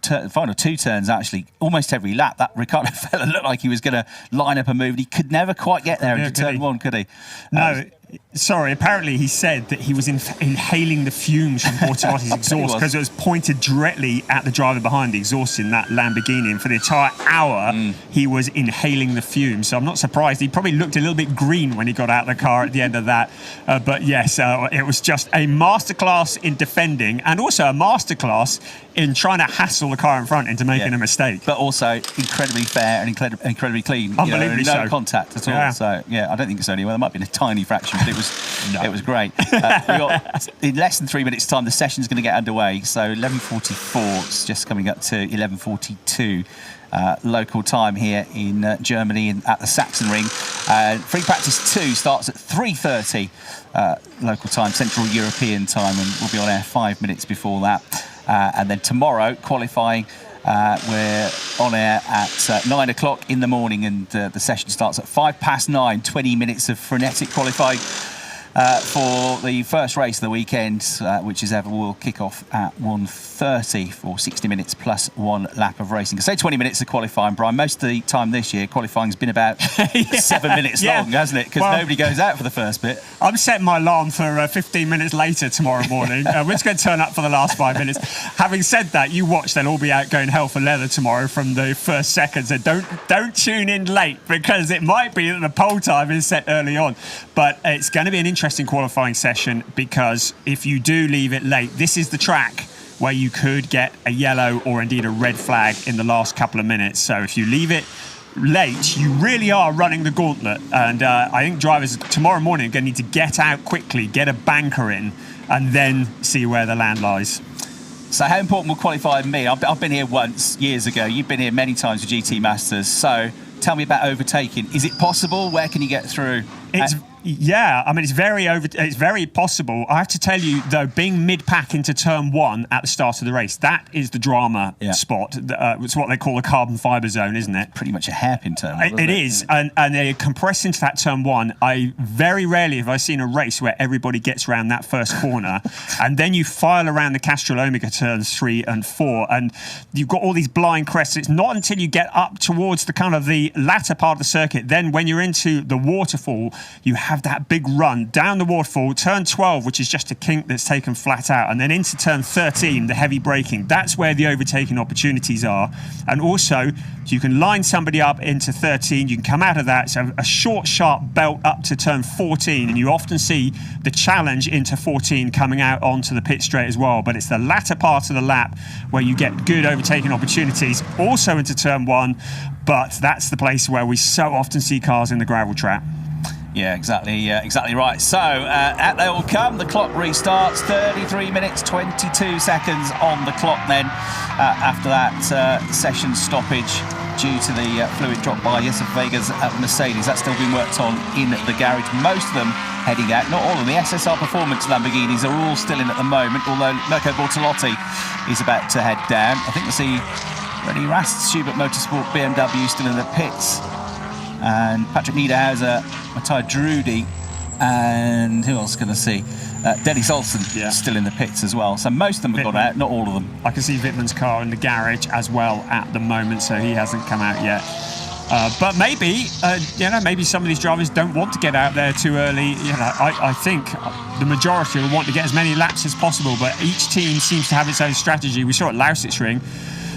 2 turns, actually, almost every lap, that Riccardo Feller looked like he was going to line up a move, and he could never quite get there into turn 1, could he? No. Sorry, apparently he said that he was inhaling the fumes from Bortolotti's exhaust, because it was pointed directly at the driver behind the exhaust in that Lamborghini, and for the entire hour he was inhaling the fumes. So I'm not surprised. He probably looked a little bit green when he got out of the car at the end of that. But yes, it was just a masterclass in defending, and also a masterclass in trying to hassle the car in front into making a mistake. But also incredibly fair and incredibly clean. Unbelievably no contact at all. Yeah. So, yeah, I don't think it's only, well, there might be a tiny fraction, but it was great. We got, in less than 3 minutes' time, the session's going to get underway. So 11:44, it's just coming up to 11:42. Local time here in Germany and at the Sachsenring. Free practice 2 starts at 3:30 local time, Central European time, and we'll be on air 5 minutes before that. And then tomorrow, qualifying, we're on air at 9 o'clock in the morning, and the session starts at 9:05, 20 minutes of frenetic qualifying for the first race of the weekend, which is ever will kick off at 1:30 for 60 minutes plus 1 lap of racing. Say 20 minutes of qualifying, Brian. Most of the time this year, qualifying's been about 7 minutes long, hasn't it? Because nobody goes out for the first bit. I'm setting my alarm for 15 minutes later tomorrow morning. We're just going to turn up for the last 5 minutes. Having said that, you watch, they'll all be out going hell for leather tomorrow from the first seconds. So don't tune in late, because it might be that the pole time is set early on. But it's going to be an interesting qualifying session, because if you do leave it late, this is the track where you could get a yellow or indeed a red flag in the last couple of minutes. So if you leave it late, you really are running the gauntlet. And I think drivers tomorrow morning are going to need to get out quickly, get a banker in, and then see where the land lies. So how important will qualifying be? I've been here once, years ago. You've been here many times for GT Masters. So tell me about overtaking. Is it possible? Where can you get through? Yeah, I mean, it's very possible. I have to tell you, though, being mid-pack into turn 1 at the start of the race, that is the drama spot. It's what they call a carbon fibre zone, isn't it? Pretty much a hairpin turn. It is, and they compress into that turn 1. I very rarely have I seen a race where everybody gets around that first corner, and then you file around the Castrol Omega turns 3 and 4, and you've got all these blind crests. It's not until you get up towards the kind of the latter part of the circuit, then when you're into the waterfall, you have that big run down the waterfall, turn 12, which is just a kink that's taken flat out, and then into turn 13, the heavy braking. That's where the overtaking opportunities are. And also, you can line somebody up into 13, you can come out of that, so a short, sharp belt up to turn 14, and you often see the challenge into 14 coming out onto the pit straight as well. But it's the latter part of the lap where you get good overtaking opportunities, also into turn 1, but that's the place where we so often see cars in the gravel trap. Yeah, exactly right. So out they all come. The clock restarts. 33 minutes 22 seconds on the clock. Then after that session stoppage due to the fluid drop by Josef Vega's Mercedes, that's still being worked on in the garage. Most of them heading out. Not all of them. The SSR Performance Lamborghinis are all still in at the moment. Although Mirko Bortolotti is about to head down. I think we'll see René Rast, Schubert Motorsport BMW still in the pits. And Patrick Niederhauser, Matthias Drudy, and who else can I see? Dennis Olsen still in the pits as well. So most of them have gone out, not all of them. I can see Wittmann's car in the garage as well at the moment, so he hasn't come out yet. But maybe, maybe some of these drivers don't want to get out there too early. I think the majority will want to get as many laps as possible, but each team seems to have its own strategy. We saw at Sachsenring,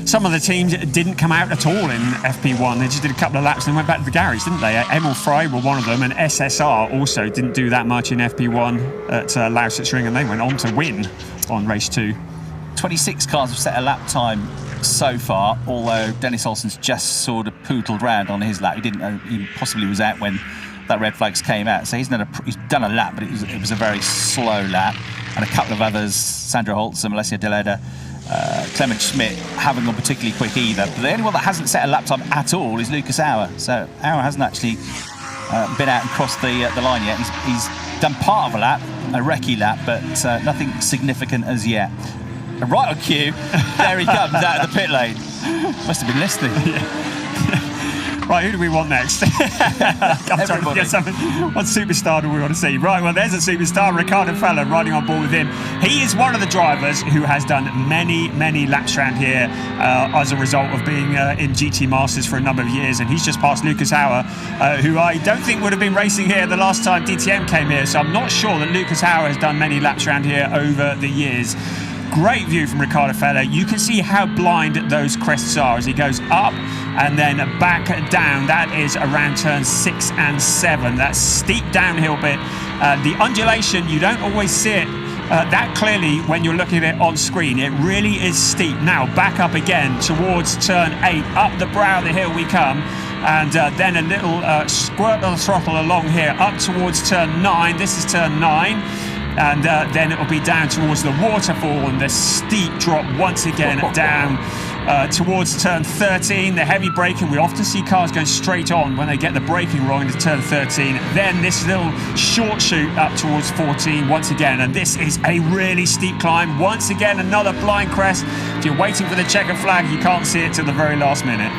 some of the teams didn't come out at all in FP1. They just did a couple of laps and went back to the garage, didn't they? Emil Frey were one of them, and SSR also didn't do that much in FP1 at Sachsenring, and they went on to win on race 2. 26 cars have set a lap time so far, although Dennis Olsen's just sort of pootled round on his lap. He didn't know he possibly was out when that red flags came out. So he's done a lap, but it was a very slow lap. And a couple of others, Sandra Holtz and Alessia Deleda, Clement Schmidt, haven't gone particularly quick either. But the only one that hasn't set a lap time at all is Lucas Auer. So Auer hasn't actually been out and crossed the line yet. He's done part of a lap, a recce lap, but nothing significant as yet. And right on cue, there he comes out of the pit lane. Must have been listening. Right, who do we want next? I'm trying to get something. What superstar do we want to see? Right, well, there's a superstar, Ricardo Feller, riding on board with him. He is one of the drivers who has done many laps around here as a result of being in GT Masters for a number of years, and he's just passed Lucas Auer, who I don't think would have been racing here the last time DTM came here, so I'm not sure that Lucas Auer has done many laps around here over the years. Great view from Ricardo Feller. You can see how blind those crests are as he goes up and then back down. That is around turns 6 and 7. That steep downhill bit. The undulation, you don't always see it that clearly when you're looking at it on screen. It really is steep. Now back up again towards turn 8. Up the brow of the hill we come. And then a little squirt of the throttle along here up towards turn 9. This is turn 9. And then it'll be down towards the waterfall and the steep drop once again down towards turn 13. The heavy braking, we often see cars going straight on when they get the braking wrong into turn 13. Then this little short shoot up towards 14 once again. And this is a really steep climb. Once again, another blind crest. If you're waiting for the checker flag, you can't see it till the very last minute.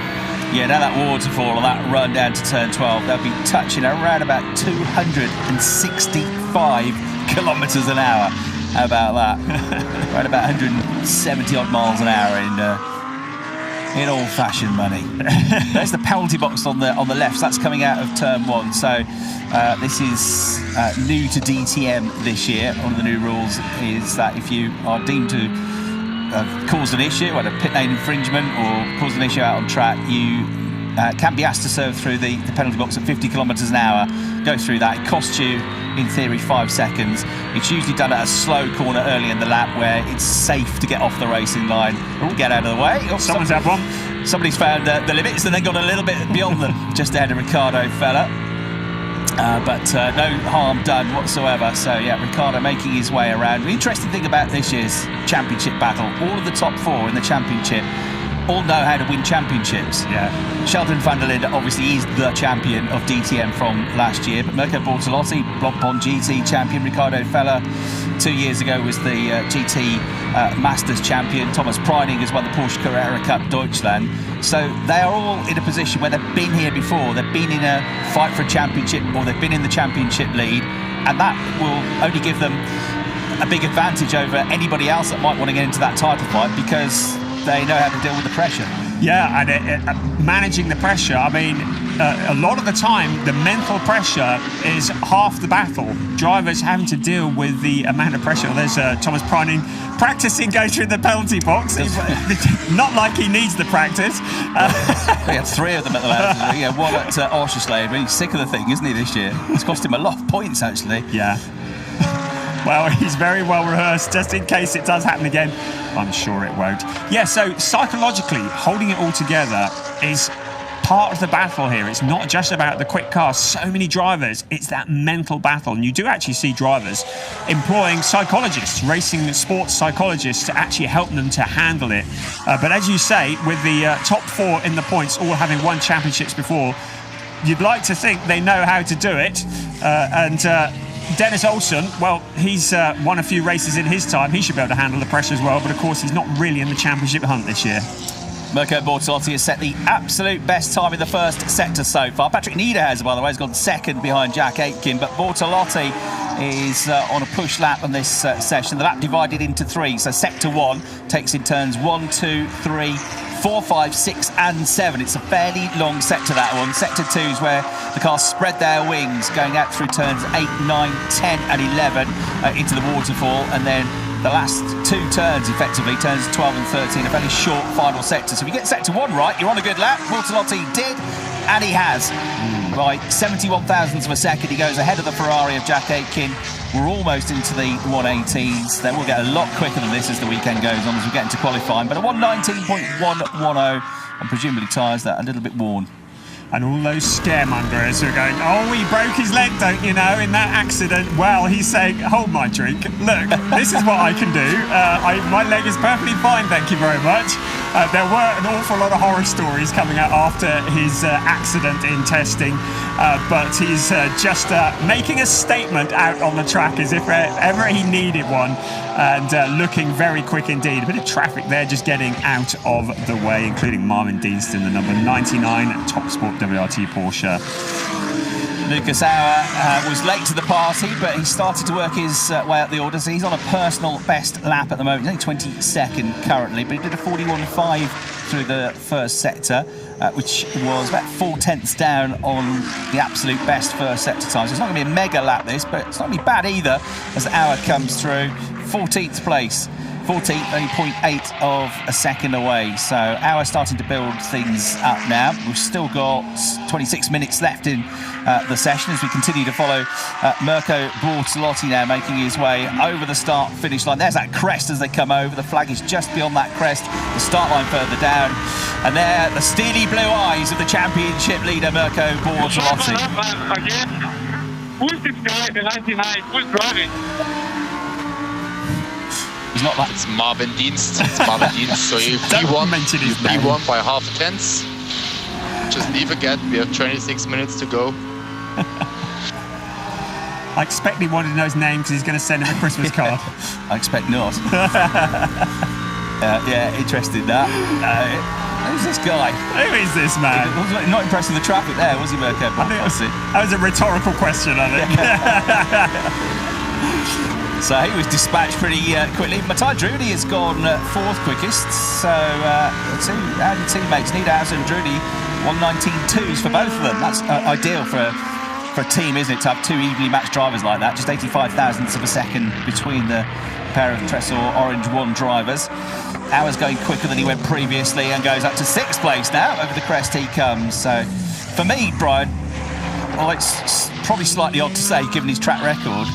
Yeah, now that waterfall or that run down to turn 12, they'll be touching around about 265 kilometres an hour. How about that? Right about 170 odd miles an hour in old-fashioned money. There's the penalty box on the left. So that's coming out of turn 1. So this is new to DTM this year. One of the new rules is that if you are deemed to caused an issue, either pit lane infringement or caused an issue out on track, you can be asked to serve through the penalty box at 50 kilometres an hour. Go through that. It costs you, in theory, 5 seconds. It's usually done at a slow corner early in the lap where it's safe to get off the racing line, get out of the way. Someone's had one. Somebody's found the limits and then gone a little bit beyond them, just ahead of Ricardo Feller. But no harm done whatsoever. So yeah, Ricardo making his way around. The interesting thing about this year's championship battle, all of the top 4 in the championship all know how to win championships. Yeah. Sheldon van der Linde obviously is the champion of DTM from last year, but Mirko Bortolotti, Blancpain GT champion. Ricardo Feller 2 years ago was the GT Masters champion. Thomas Preining has won the Porsche Carrera Cup Deutschland. So they are all in a position where they've been here before. They've been in a fight for a championship, or they've been in the championship lead, and that will only give them a big advantage over anybody else that might want to get into that title fight, because they know how to deal with the pressure. Yeah, and managing the pressure, I mean, a lot of the time, the mental pressure is half the battle. Drivers having to deal with the amount of pressure. There's Thomas Preining practicing going through the penalty box. Not like he needs the practice. He had 3 of them at the last. Yeah, one at Oschersleben. He's sick of the thing, isn't he, this year? It's cost him a lot of points, actually. Yeah. Well, he's very well rehearsed, just in case it does happen again. I'm sure it won't. Yeah, so psychologically, holding it all together is part of the battle here. It's not just about the quick cars. So many drivers, it's that mental battle. And you do actually see drivers employing psychologists, racing sports psychologists, to actually help them to handle it. But as you say, with the top 4 in the points all having won championships before, you'd like to think they know how to do it. Dennis Olsen, well, he's won a few races in his time. He should be able to handle the pressure as well, but of course he's not really in the championship hunt this year. Mirko Bortolotti has set the absolute best time in the first sector so far. Patrick Niederhauser, by the way, has gone second behind Jack Aitken, but Bortolotti is on a push lap on this session. The lap divided into 3, so sector 1 takes in turns 1, 2, 3, 4, 5, 6 and 7. It's a fairly long sector, that one. Sector 2 is where the cars spread their wings, going out through turns 8, 9, 10 and 11 into the waterfall, and then the last 2 turns, effectively, turns 12 and 13, a fairly short final sector. So if you get sector 1 right, you're on a good lap. Bortolotti did, and he has. By 71 thousandths of a second, he goes ahead of the Ferrari of Jack Aitken. We're almost into the 118s. Then we'll get a lot quicker than this as the weekend goes on, as we get into qualifying. But a 119.110 on presumably tyres that are a little bit worn. And all those scaremongers who are going, oh, he broke his leg, don't you know, in that accident. Well, he's saying, hold my drink. Look, this is what I can do. My leg is perfectly fine, thank you very much. There were an awful lot of horror stories coming out after his accident in testing, but he's just making a statement out on the track as if ever he needed one, and looking very quick indeed. A bit of traffic there just getting out of the way, including Marvin Deanston, the number 99 Top Sport WRT Porsche. Lucas Auer was late to the party, but he started to work his way up the order. So he's on a personal best lap at the moment. He's only 22nd currently, but he did a 41.5 through the first sector, which was about 4 tenths down on the absolute best first sector time. So it's not going to be a mega lap, this, but it's not going to be bad either as Auer comes through. 14th place. 14th, only 0.8 of a second away. So Auer starting to build things up now. We've still got 26 minutes left in the session as we continue to follow Mirko Bortolotti now making his way over the start-finish line. There's that crest as they come over. The flag is just beyond that crest. The start line further down. And there, the steely blue eyes of the championship leader, Mirko Bortolotti. Again, who is this guy, the 99? Who's driving? Not like it's Marvin Dienst. It's Marvin Dienst. So you P1 by half a tenth. Just leave again. We have 26 minutes to go. I expect he wanted to know his name because he's going to send him a Christmas card. I expect not. Yeah, interested in that. Who's this guy? Who is this man? Not impressed with the traffic there, was he, Mirko? That was a rhetorical question, I think. So he was dispatched pretty quickly. Matthias Drudy has gone 4th quickest. So our teammates, Niederhauser and Drudy, 119.2s for both of them. That's ideal for a team, isn't it, to have 2 evenly matched drivers like that? Just 85 thousandths of a second between the pair of Tresor Orange 1 drivers. Auer's going quicker than he went previously and goes up to 6th place now. Over the crest he comes. So for me, Brian, well, it's probably slightly odd to say given his track record.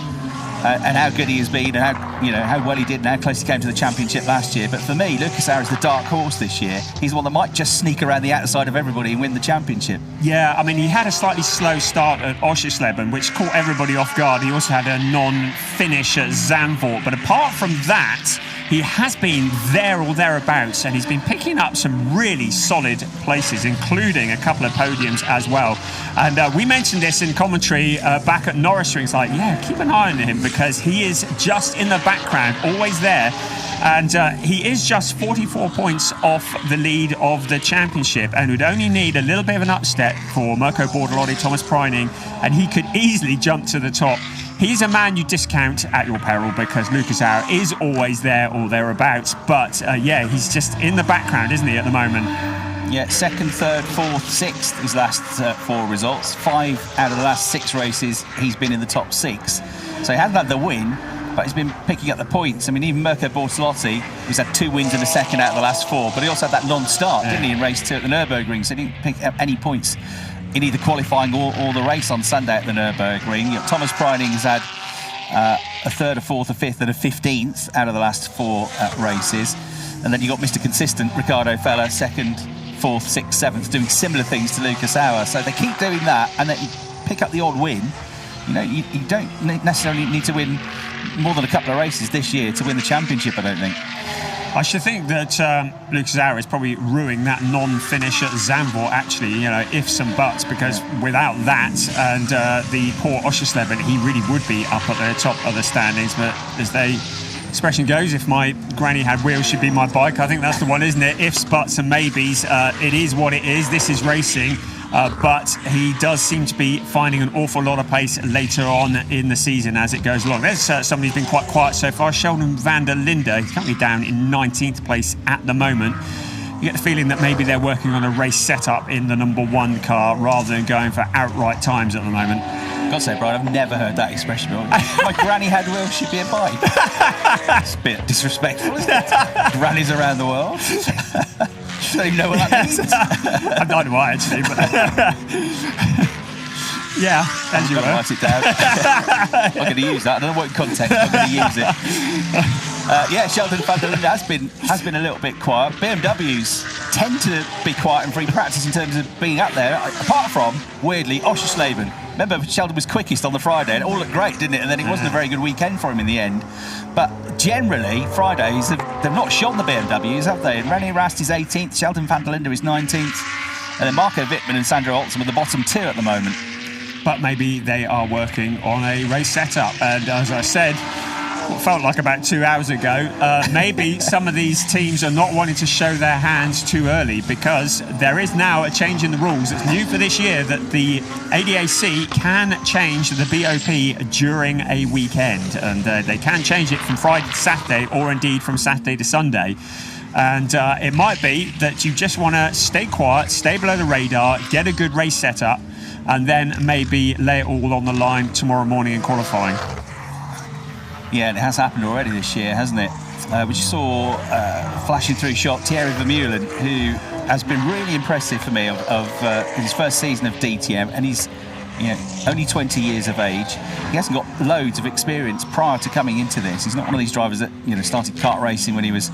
And how good he has been, and how well he did, and how close he came to the championship last year. But for me, Lucas Auer is the dark horse this year. He's the one that might just sneak around the outside of everybody and win the championship. Yeah, I mean, he had a slightly slow start at Oschersleben, which caught everybody off guard. He also had a non-finish at Zandvoort. But apart from that, he has been there or thereabouts, and he's been picking up some really solid places, including a couple of podiums as well. And we mentioned this in commentary back at Norris Ring. It's like, yeah, keep an eye on him because he is just in the background, always there. And he is just 44 points off the lead of the championship and would only need a little bit of an upstep for Mirko Bortolotti, Thomas Preining, and he could easily jump to the top. He's a man you discount at your peril because Lucas Auer is always there or thereabouts. But yeah, he's just in the background, isn't he, at the moment? Yeah, 2nd, 3rd, 4th, 6th, his last 4 results. 5 out of the last 6 races, he's been in the top 6. So he hasn't had the win, but he's been picking up the points. I mean, even Mirko Bortolotti, who's had 2 wins in the 2nd out of the last 4, but he also had that non-start, didn't he, in race 2 at the Nürburgring, so he didn't pick up any points in either qualifying or the race on Sunday at the Nürburgring. Thomas Preining has had a 3rd, a 4th, a 5th and a 15th out of the last 4 races. And then you got Mr. Consistent, Ricardo Feller, 2nd, 4th, 6th, 7th, doing similar things to Lucas Auer. So they keep doing that, and then pick up the odd win. You know, you don't necessarily need to win more than a couple of races this year to win the championship, I don't think. I should think that Lucas Auer is probably ruining that non-finish at Zandvoort, actually, you know, ifs and buts, because without that and the poor Oschersleben, he really would be up at the top of the standings. But as the expression goes, if my granny had wheels, she'd be my bike. I think that's the one, isn't it? Ifs, buts and maybes. It is what it is. This is racing. But he does seem to be finding an awful lot of pace later on in the season as it goes along. There's somebody who's been quite quiet so far, Sheldon van der Linde. He's currently down in 19th place at the moment. You get the feeling that maybe they're working on a race setup in the number 1 car rather than going for outright times at the moment. I've got to say, Brian, I've never heard that expression before. My granny had wheels, she'd be a bike. It's a bit disrespectful, isn't it? Grannies around the world. I don't even know what that means. I don't know why, actually, but yeah, as you were. Write it down. I'm going to use that. I don't know what context I'm going to use it. Yeah, Sheldon van der Linde has been a little bit quiet. BMWs tend to be quiet in free practice in terms of being up there, apart from, weirdly, Oschersleben. Remember, Sheldon was quickest on the Friday, and it all looked great, didn't it? And then it wasn't a very good weekend for him in the end. But generally, Fridays, they've not shone the BMWs, have they? And René Rast is 18th, Sheldon van der Linde is 19th, and then Marco Wittmann and Sandro Olsen are the bottom 2 at the moment. But maybe they are working on a race setup. And as I said, what felt like about 2 hours ago, maybe some of these teams are not wanting to show their hands too early, because there is now a change in the rules. It's new for this year that the ADAC can change the BOP during a weekend, and they can change it from Friday to Saturday, or indeed from Saturday to Sunday. And it might be that you just want to stay quiet, stay below the radar, get a good race setup, and then maybe lay it all on the line tomorrow morning in qualifying. Yeah, and it has happened already this year, hasn't it? We just saw flashing through shot Thierry Vermeulen, who has been really impressive for me of his first season of DTM, and he's only 20 years of age. He hasn't got loads of experience prior to coming into this. He's not one of these drivers that started kart racing when he was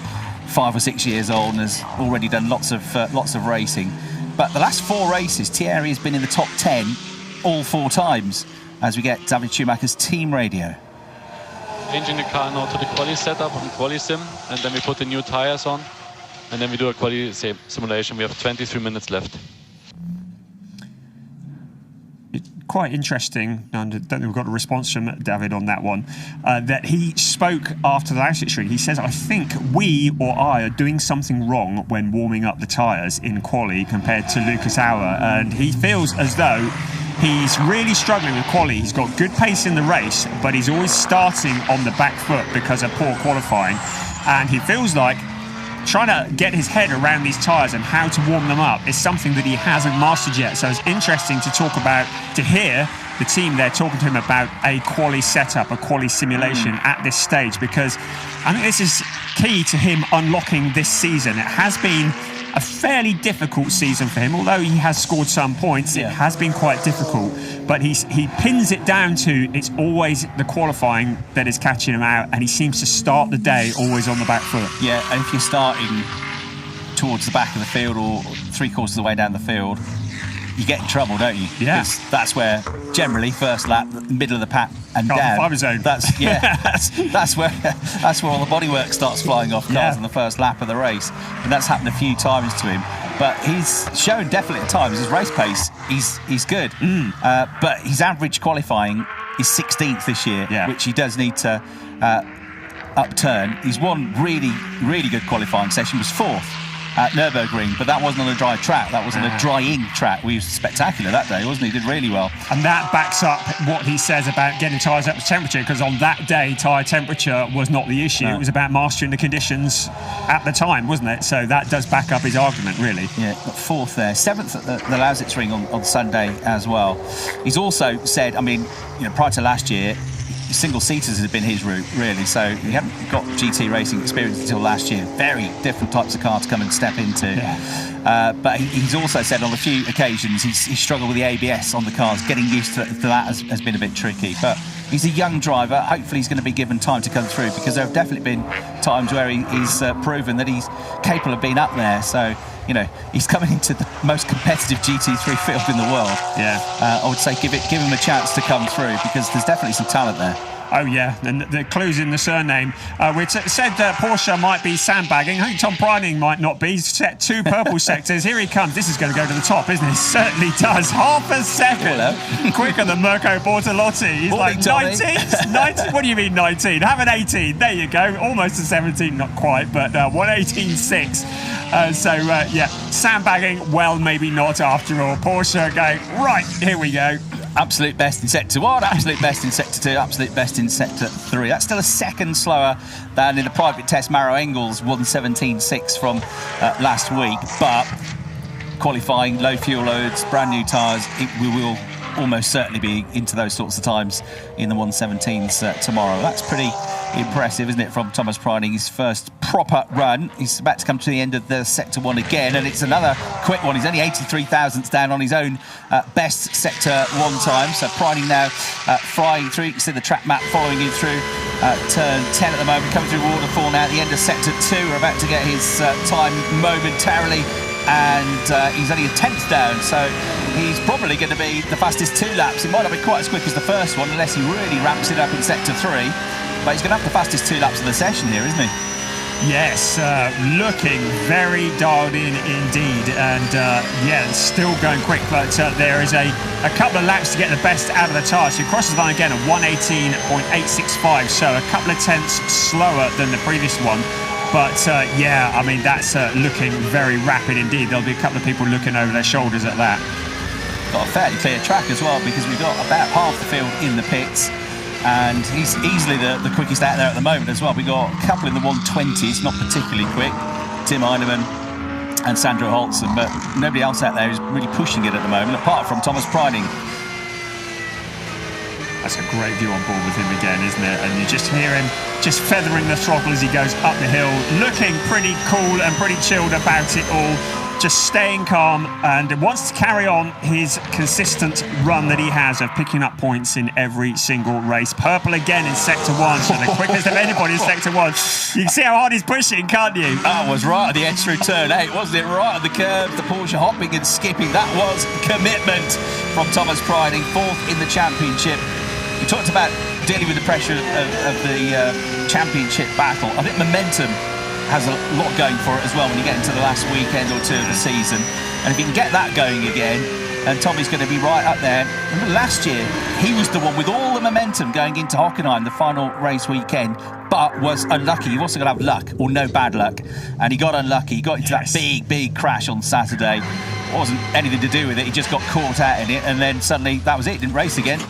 5 or 6 years old and has already done lots of racing. But the last 4 races, Thierry has been in the top 10 all 4 times, as we get David Schumacher's team radio. Changing the car now to the quali setup on quali sim, and then we put the new tires on, and then we do a quali simulation. We have 23 minutes left. Quite interesting, and I don't think we've got a response from David on that one, that he spoke after the Sachsenring. He says, I think we or I are doing something wrong when warming up the tyres in quali compared to Lucas Auer, and he feels as though he's really struggling with quali. He's got good pace in the race, but he's always starting on the back foot because of poor qualifying, and he feels like trying to get his head around these tyres and how to warm them up is something that he hasn't mastered yet. So it's interesting to hear the team there talking to him about a quali setup, a quali simulation at this stage, because I think this is key to him unlocking this season. It has been a fairly difficult season for him, although he has scored some points. It has been quite difficult, but he pins it down to it's always the qualifying that is catching him out, and he seems to start the day always on the back foot. Yeah, and if you're starting towards the back of the field or 3/4 of the way down the field, you get in trouble, don't you? Yeah. Because that's where generally first lap, middle of the pack and down. Fiber zone. That's where all the bodywork starts flying off cars in the first lap of the race, and that's happened a few times to him. But he's shown definitely at times his race pace. He's good, but his average qualifying is 16th this year, which he does need to upturn. He's one really good qualifying session. Was 4th. At Nürburgring, but that wasn't on a dry track. That was on a drying track. We were spectacular that day, wasn't he? Did really well. And that backs up what he says about getting tyres up to temperature, because on that day, tyre temperature was not the issue. No. It was about mastering the conditions at the time, wasn't it? So that does back up his argument, really. Yeah, got 4th there. 7th at the Lausitzring on Sunday as well. He's also said, I mean, prior to last year, single seaters has been his route, really. So he hadn't got GT racing experience until last year. Very different types of car to come and step into. Yeah. But he's also said on a few occasions he's struggled with the ABS on the cars. Getting used to that has been a bit tricky. But he's a young driver. Hopefully he's going to be given time to come through, because there have definitely been times where he's proven that he's capable of being up there. So you know, he's coming into the most competitive GT3 field in the world. Yeah. I would say give him a chance to come through, because there's definitely some talent there. Oh yeah, and the clues in the surname. We said that Porsche might be sandbagging. I think Tom Preining might not be. He's set 2 purple sectors. Here he comes. This is going to go to the top, isn't it? Certainly does. Half a second quicker than Mirko Bortolotti. He's like 19. 19. What do you mean 19? Have an 18. There you go. Almost a 17, not quite, but 1:18.6. Yeah, sandbagging. Well, maybe not after all. Porsche going right. Here we go. Absolute best in Sector 1, absolute best in Sector 2, absolute best in Sector 3. That's still a second slower than in the private test. Maro Engels 1:17.6 from last week, but qualifying, low fuel loads, brand new tyres, we will almost certainly be into those sorts of times in the 1:17s tomorrow. That's pretty impressive, isn't it, from Thomas Preining, his first proper run. He's about to come to the end of the Sector 1 again, and it's another quick one. He's only 83 thousandths down on his own best Sector 1 time. So Preining now flying through. You can see the track map following him through turn 10 at the moment, coming through Waterfall now at the end of Sector 2. We're about to get his time momentarily, and he's only a 10th down, so he's probably going to be the fastest 2 laps. It might not be quite as quick as the first one unless he really ramps it up in Sector 3, but he's going to have the fastest 2 laps of the session here, isn't he? Yes, looking very dialed in indeed, and yeah, still going quick, but there is a couple of laps to get the best out of the tyre. So he crosses the line again at 1:18.865, so a couple of tenths slower than the previous one. But yeah, I mean, that's looking very rapid indeed. There'll be a couple of people looking over their shoulders at that. Got a fairly clear track as well, because we've got about half the field in the pits, and he's easily the quickest out there at the moment as well. We've got a couple in the 120s, not particularly quick, Tim Heinemann and Sandro Holtzen, but nobody else out there is really pushing it at the moment, apart from Thomas Preining. That's a great view on board with him again, isn't it? And you just hear him just feathering the throttle as he goes up the hill, looking pretty cool and pretty chilled about it all, just staying calm, and wants to carry on his consistent run that he has of picking up points in every single race. Purple again in Sector 1, so the quickest of anybody in Sector 1. You can see how hard he's pushing, can't you? That was right at the edge through turn 8, wasn't it? Right at the curve, the Porsche hopping and skipping. That was commitment from Thomas Preining, 4th in the championship. We talked about dealing with the pressure of the championship battle. I think momentum has a lot going for it as well when you get into the last weekend or 2 of the season. And if you can get that going again, and Tommy's going to be right up there. Remember last year, he was the one with all the momentum going into Hockenheim, the final race weekend, but was unlucky. He wasn't going to have luck or no bad luck, and he got unlucky. He got into that big crash on Saturday. It wasn't anything to do with it. He just got caught out in it, and then suddenly that was it. He didn't race again.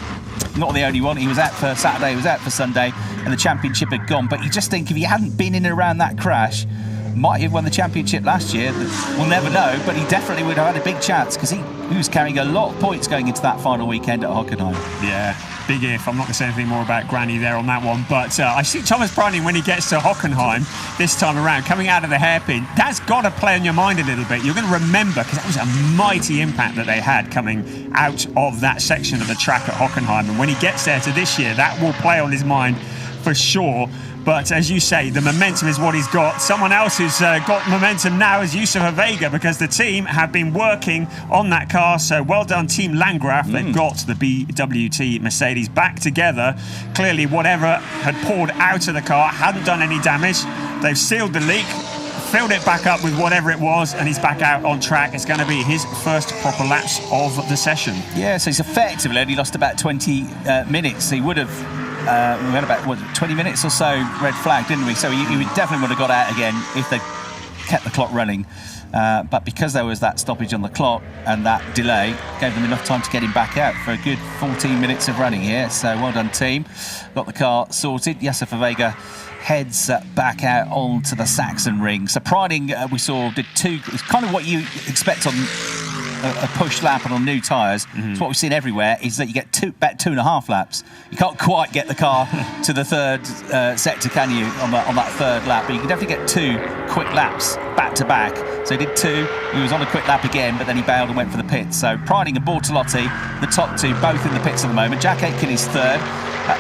Not the only one. He was out for Saturday, he was out for Sunday, and the championship had gone. But you just think if he hadn't been in and around that crash, might have won the championship last year. We'll never know, but he definitely would have had a big chance, because he was carrying a lot of points going into that final weekend at Hockenheim. Yeah, big if. I'm not going to say anything more about Granny there on that one, but I see Thomas Preining, when he gets to Hockenheim this time around, coming out of the hairpin, that's got to play on your mind a little bit. You're going to remember, because that was a mighty impact that they had coming out of that section of the track at Hockenheim, and when he gets there to this year, that will play on his mind for sure. But as you say, the momentum is what he's got. Someone else who's got momentum now is Yusufa Vega, because the team have been working on that car. So well done, Team Landgraf. They've got the BWT Mercedes back together. Clearly, whatever had poured out of the car hadn't done any damage. They've sealed the leak, filled it back up with whatever it was, and he's back out on track. It's going to be his first proper laps of the session. Yeah, so he's effectively only lost about 20 minutes. He would have... we had about 20 minutes or so red flag, didn't we? So he definitely would have got out again if they kept the clock running. But because there was that stoppage on the clock and that delay, gave them enough time to get him back out for a good 14 minutes of running here. So well done, team. Got the car sorted. Yusufa Vega heads back out onto the Sachsenring. So Preining, we saw, did 2. It's kind of what you expect on a push lap and on new tyres. So what we've seen everywhere is that you get about 2.5 laps. You can't quite get the car to the 3rd sector, can you, on that 3rd lap? But you can definitely get 2 quick laps back to back. So he did 2. He was on a quick lap again, but then he bailed and went for the pits. So Preining and Bortolotti, the top 2, both in the pits at the moment. Jack Aitken is 3rd.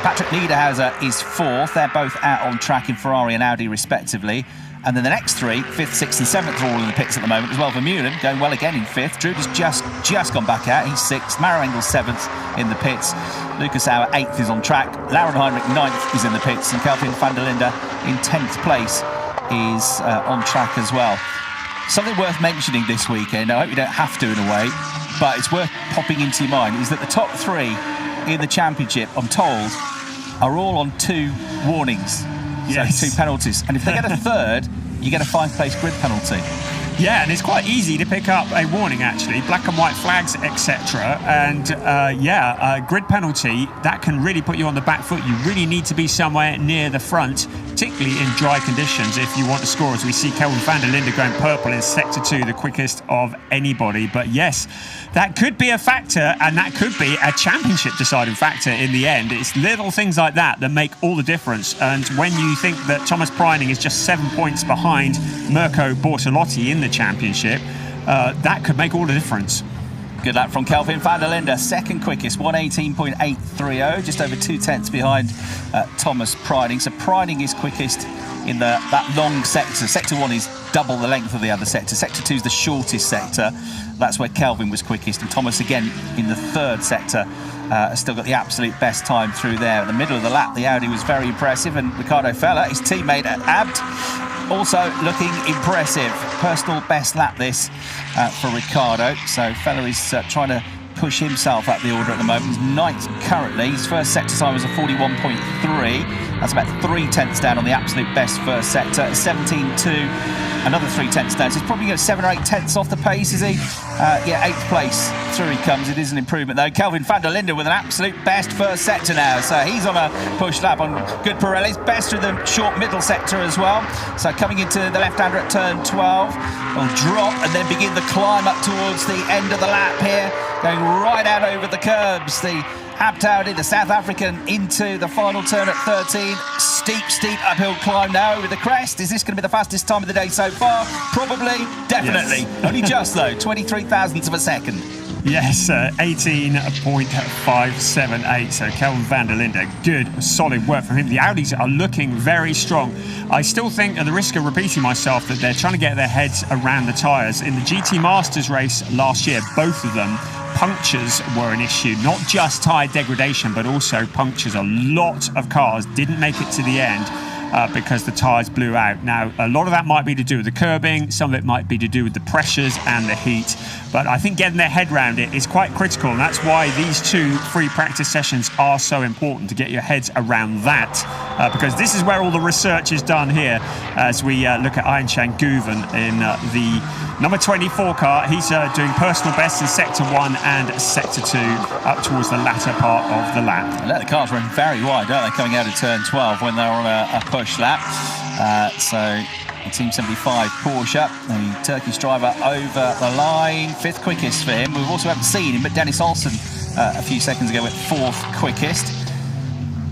Patrick Niederhauser is 4th. They're both out on track in Ferrari and Audi respectively. And then the next three, 5th, 6th and 7th, are all in the pits at the moment as well. Vermeulen going well again in 5th. Drude has just gone back out. He's 6th. Maro Engels 7th in the pits. Lucas Auer 8th is on track. Lauren Heinrich 9th is in the pits. And Kelvin van der Linde in 10th place is on track as well. Something worth mentioning this weekend, I hope you don't have to in a way, but it's worth popping into your mind, is that the top 3 in the championship, I'm told, are all on 2 warnings. Yes. So 2 penalties. And if they get a 3rd, you get a 5-place grid penalty. Yeah, and it's quite easy to pick up a warning, actually. Black and white flags, etc. And grid penalty, that can really put you on the back foot. You really need to be somewhere near the front, particularly in dry conditions, if you want to score. As we see Kelvin van der Linde going purple in Sector 2, the quickest of anybody. But yes, that could be a factor, and that could be a championship deciding factor in the end. It's little things like that that make all the difference. And when you think that Thomas Preining is just 7 points behind Mirko Bortolotti in the championship, that could make all the difference. Good luck from Kelvin van der Linde, second quickest, 1:18.830, just over 2 tenths behind Thomas Preining. So Preining is quickest in that long sector. Sector 1 is double the length of the other sector. Sector 2 is the shortest sector. That's where Kelvin was quickest, and Thomas again in the 3rd sector. Still got the absolute best time through there. In the middle of the lap, the Audi was very impressive, and Ricardo Feller, his teammate at Abt, also looking impressive. Personal best lap this for Ricardo. So Feller is trying to push himself up the order at the moment. He's 9th currently. His first sector time was a 41.3. That's about 3 tenths down on the absolute best first sector. 17.2, another 3 tenths down. So he's probably got 7 or 8 tenths off the pace, is he? Yeah, 8th place. Through he comes. It is an improvement though. Kelvin van der Linde with an absolute best first sector now. So he's on a push lap on good Pirellis. Best through the short middle sector as well. So coming into the left-hander at turn 12. Will drop and then begin the climb up towards the end of the lap here. Going right out over the curbs. The Abt Audi, the South African, into the final turn at 13. Steep uphill climb now over the crest. Is this going to be the fastest time of the day so far? Probably, definitely. Yes. Only just though, 23 thousandths of a second. Yes, 18.578. So Kelvin van der Linde, good, solid work from him. The Audis are looking very strong. I still think, at the risk of repeating myself, that they're trying to get their heads around the tyres. In the GT Masters race last year, both of them, punctures were an issue. Not just tyre degradation, but also punctures. A lot of cars didn't make it to the end because the tyres blew out. Now, a lot of that might be to do with the curbing, some of it might be to do with the pressures and the heat, but I think getting their head around it is quite critical, and that's why these 2 free practice sessions are so important, to get your heads around that, because this is where all the research is done here as we look at Ayhancan Guven in the number 24 car. He's doing personal best in Sector 1 and Sector 2 up towards the latter part of the lap. Let the cars run very wide, don't they, coming out of turn 12 when they're on a push lap. So the Team 75 Porsche, the Turkish driver over the line, 5th quickest for him. We also haven't seen him, but Dennis Olsen a few seconds ago went 4th quickest.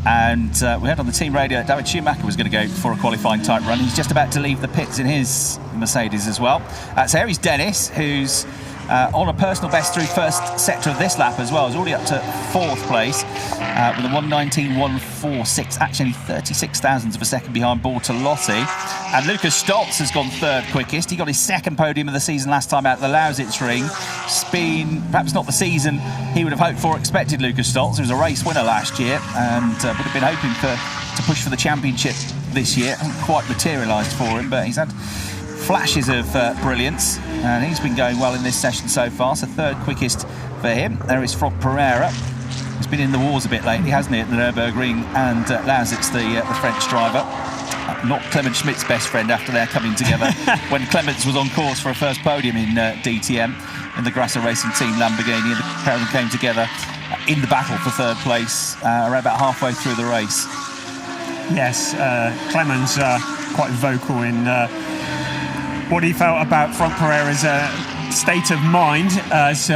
And we heard on the team radio that David Schumacher was going to go for a qualifying type run. He's just about to leave the pits in his Mercedes as well. So here is Dennis, who's on a personal best through first sector of this lap as well. He's already up to 4th place with a 1:19.146, actually 36 thousandths of a second behind Bortolotti. And Lucas Stoltz has gone 3rd quickest. He got his 2nd podium of the season last time out at the Lausitz-Ring. It's been perhaps not the season he would have hoped for or expected, Lucas Stoltz. He was a race winner last year and would have been hoping to push for the championship this year. Hasn't quite materialised for him, but he's had flashes of brilliance, and he's been going well in this session so far. So 3rd quickest for him. There is Franck Pereira. He's been in the wars a bit lately, hasn't he, at the Nürburgring and Lausitz, the French driver. Not Clement Schmidt's best friend after their coming together when Clements was on course for a first podium in DTM in the Grasser Racing Team Lamborghini, and the pair of them came together in the battle for 3rd place around about halfway through the race. Yes, Clemens quite vocal in what he felt about Franck Pereira's state of mind as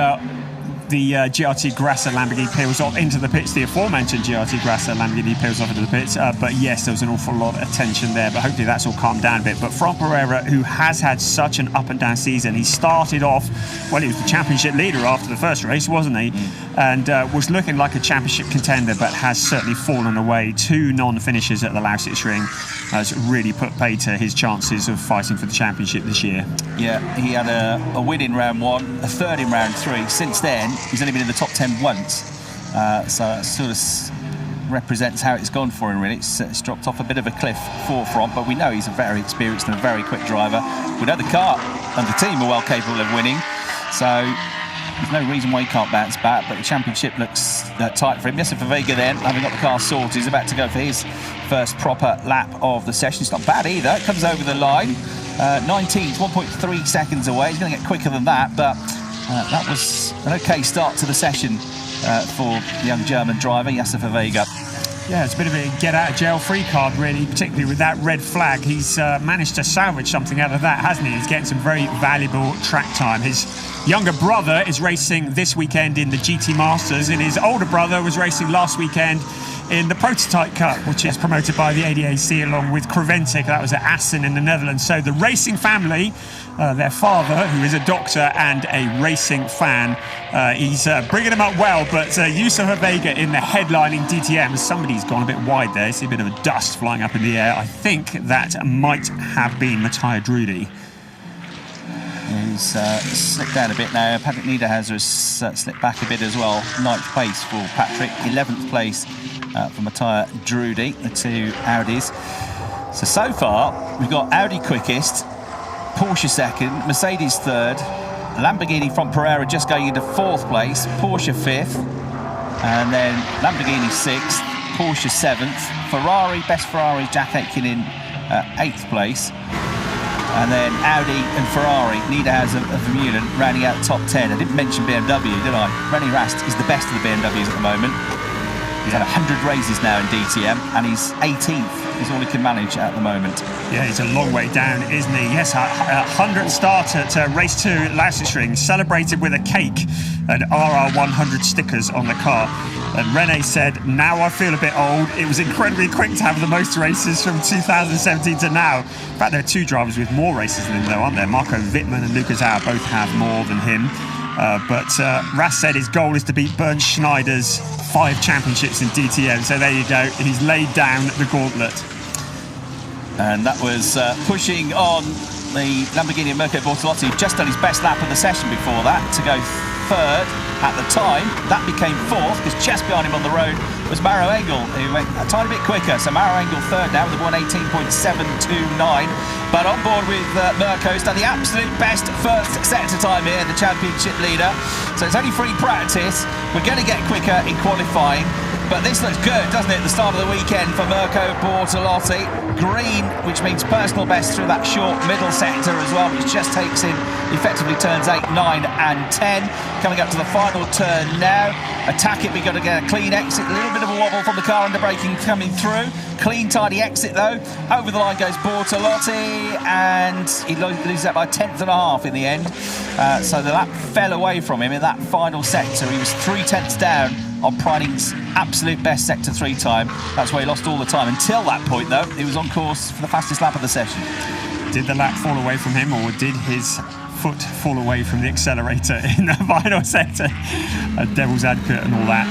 the GRT Grasser Lamborghini peels off into the pits, the aforementioned GRT Grasser Lamborghini peels off into the pits. But yes, there was an awful lot of attention there, but hopefully that's all calmed down a bit. But Franck Pereira, who has had such an up and down season, he started off, well, he was the championship leader after the first race, wasn't he? and was looking like a championship contender, but has certainly fallen away. 2 non-finishes at the Sachsenring has really put pay to his chances of fighting for the championship this year. Yeah, he had a win in round 1, a third in round 3. Since then, he's only been in the top 10 once. So that sort of represents how it's gone for him, really. It's dropped off a bit of a cliff forefront, but we know he's a very experienced and a very quick driver. We know the car and the team are well capable of winning, so there's no reason why he can't bounce back, but the championship looks tight for him. Jesse Vega then, having got the car sorted, is about to go for his first proper lap of the session. It's not bad either. It comes over the line. 19th, 1.3 seconds away. He's going to get quicker than that, but that was an okay start to the session for the young German driver, Jesse Vega. Yeah, it's a bit of a get-out-of-jail-free card, really, particularly with that red flag. He's managed to salvage something out of that, hasn't he? He's getting some very valuable track time. His younger brother is racing this weekend in the GT Masters, and his older brother was racing last weekend in the Prototype Cup, which is promoted by the ADAC along with Creventic. That was at Assen in the Netherlands. So the racing family, their father, who is a doctor and a racing fan, he's bringing them up well, but Yusufa Vega in the headlining DTM, somebody's gone a bit wide there. See a bit of a dust flying up in the air. I think that might have been Matthias Drudi. He's slipped down a bit now. Patrick Niederhauser has slipped back a bit as well. 9th place for Patrick, 11th place for Matthias Drudi, the 2 Audis. So far, we've got Audi quickest, Porsche 2nd, Mercedes 3rd, Lamborghini from Pereira just going into 4th place, Porsche 5th, and then Lamborghini 6th, Porsche 7th, Ferrari, best Ferrari, Jack Aitken in 8th place. And then Audi and Ferrari, Niederhauser and Vermeulen rounding out the top 10. I didn't mention BMW, did I? René Rast is the best of the BMWs at the moment. He's had 100 races now in DTM, and he's 18th is all he can manage at the moment. Yeah, he's a long way down, isn't he? Yes, 100 start at race 2 at Sachsenring, celebrated with a cake and RR100 stickers on the car. And René said, now I feel a bit old. It was incredibly quick to have the most races from 2017 to now. In fact, there are 2 drivers with more races than him, though, aren't there? Marco Wittmann and Lucas Auer both have more than him. But Rast said his goal is to beat Bernd Schneider's 5 championships in DTM. So there you go. He's laid down the gauntlet. And that was pushing on the Lamborghini and Mirko Bortolotti, just done his best lap of the session before that, to go 3rd at the time. That became 4th, because just behind him on the road was Maro Engel, who went a tiny bit quicker. So Maro Engel 3rd now with a 1:18.729. But on board with Mirko's done the absolute best first sector time here, the championship leader. So it's only free practice. We're going to get quicker in qualifying. But this looks good, doesn't it, at the start of the weekend for Mirko Bortolotti. Green, which means personal best through that short middle sector as well, which just takes in effectively turns 8, 9 and 10. Coming up to the final turn now. Attack it, we've got to get a clean exit. A little bit of a wobble from the car under braking coming through. Clean, tidy exit though. Over the line goes Bortolotti, and he loses that by 1/10.5 in the end. So the lap fell away from him in that final sector. He was 3/10 down on Preining's absolute best sector 3 time. That's where he lost all the time. Until that point though, he was on course for the fastest lap of the session. Did the lap fall away from him, or did his foot fall away from the accelerator in the final sector? A devil's advocate and all that.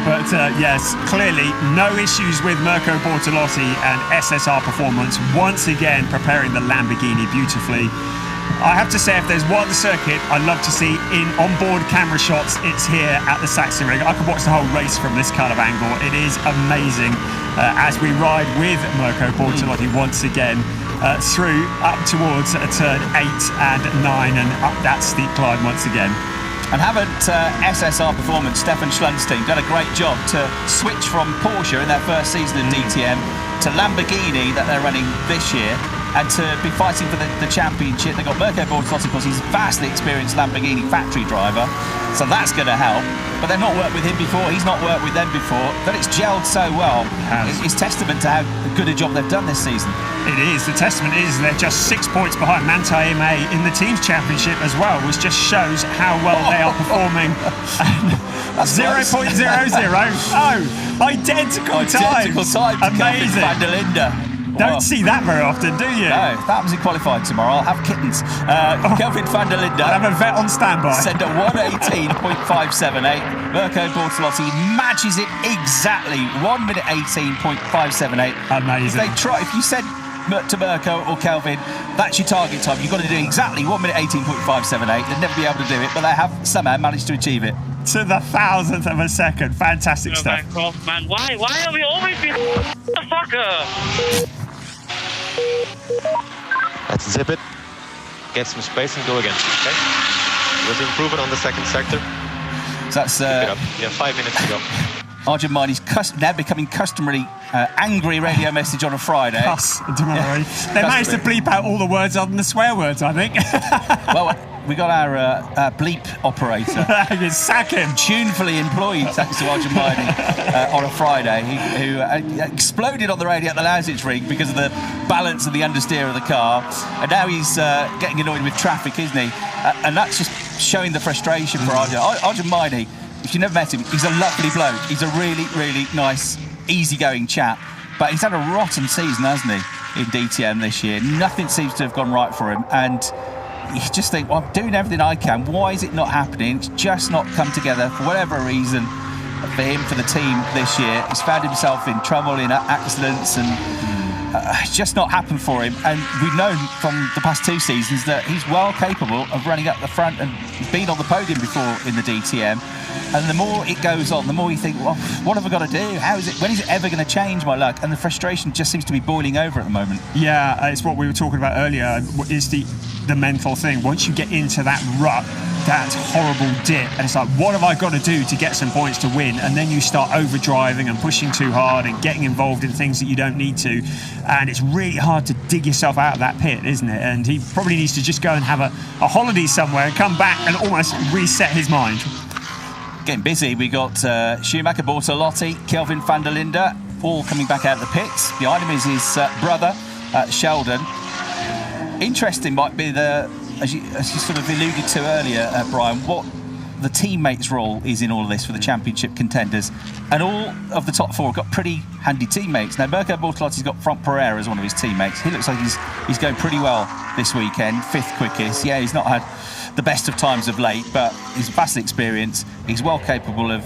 But yes, clearly no issues with Mirko Bortolotti and SSR Performance once again preparing the Lamborghini beautifully. I have to say, if there's one circuit I'd love to see in onboard camera shots, it's here at the Sachsenring. I could watch the whole race from this kind of angle. It is amazing as we ride with Mirko Bortolotti once again through up towards turn 8 and 9 and up that steep climb once again. And haven't SSR Performance, Stefan Schlunstein, done a great job to switch from Porsche in their first season in DTM to Lamborghini that they're running this year, and to be fighting for the championship. They've got Mirko Bortolotti, because he's a vastly experienced Lamborghini factory driver, so that's going to help. But they've not worked with him before, he's not worked with them before. That it's gelled so well is testament to how good a job they've done this season. It is. The testament is they're just 6 points behind Manthey May in the team's championship as well, which just shows how well they are performing. 0.00. Oh, identical time. Identical time to Amazing. Van der Linde. Don't see that very often, do you? No, if that happens in qualifying tomorrow, I'll have kittens. Kelvin van der Linde. I'll have a vet on standby. Send a 1:18.578. Mirko Bortolotti matches it exactly. 1 minute 18.578. Amazing. If you said to Mirko or Kelvin, that's your target time, you've got to do exactly 1 minute 18.578. They'd never be able to do it, but they have somehow managed to achieve it. To the thousandth of a second. Fantastic stuff. Man, why are we always the fucker? Let's zip it, get some space and go again. Okay. With improvement on the second sector. So that's Pick it up. Yeah, 5 minutes to go. Arjun Miney's now becoming customary angry radio message on a Friday. Customary. They managed to bleep out all the words other than the swear words, I think. Well, we got our bleep operator. You sack him. Tunefully employed, thanks to Arjun Miney, on a Friday, who exploded on the radio at the Sachsenring because of the balance of the understeer of the car. And now he's getting annoyed with traffic, isn't he? And that's just showing the frustration for Arjun. Arjun Miney, if you've never met him, he's a lovely bloke. He's a really, really nice, easygoing chap. But he's had a rotten season, hasn't he, in DTM this year? Nothing seems to have gone right for him. And you just think, well, I'm doing everything I can. Why is it not happening? It's just not come together for whatever reason for him, for the team this year. He's found himself in trouble, in accidents, and it's just not happened for him. And we've known from the past 2 seasons that he's well capable of running up the front and been on the podium before in the DTM. And the more it goes on, the more you think, well, what have I got to do? When is it ever going to change my luck? And the frustration just seems to be boiling over at the moment. Yeah, it's what we were talking about earlier. It's the mental thing. Once you get into that rut, that horrible dip, and it's like, what have I got to do to get some points to win? And then you start overdriving and pushing too hard and getting involved in things that you don't need to. And it's really hard to dig yourself out of that pit, isn't it? And he probably needs to just go and have a holiday somewhere and come back and almost reset his mind. Getting busy. We got Schumacher, Bortolotti, Kelvin van der Linde, all coming back out of the pits. Behind him is his brother, Sheldon. Interesting might be as you sort of alluded to earlier, Brian, what the teammates' role is in all of this for the championship contenders. And all of the top 4 have got pretty handy teammates. Now, Mirko Bortolotti's got Frank Pereira as one of his teammates. He looks like he's going pretty well this weekend, 5th quickest. Yeah, he's not had the best of times of late, but he's vastly experienced. He's well capable of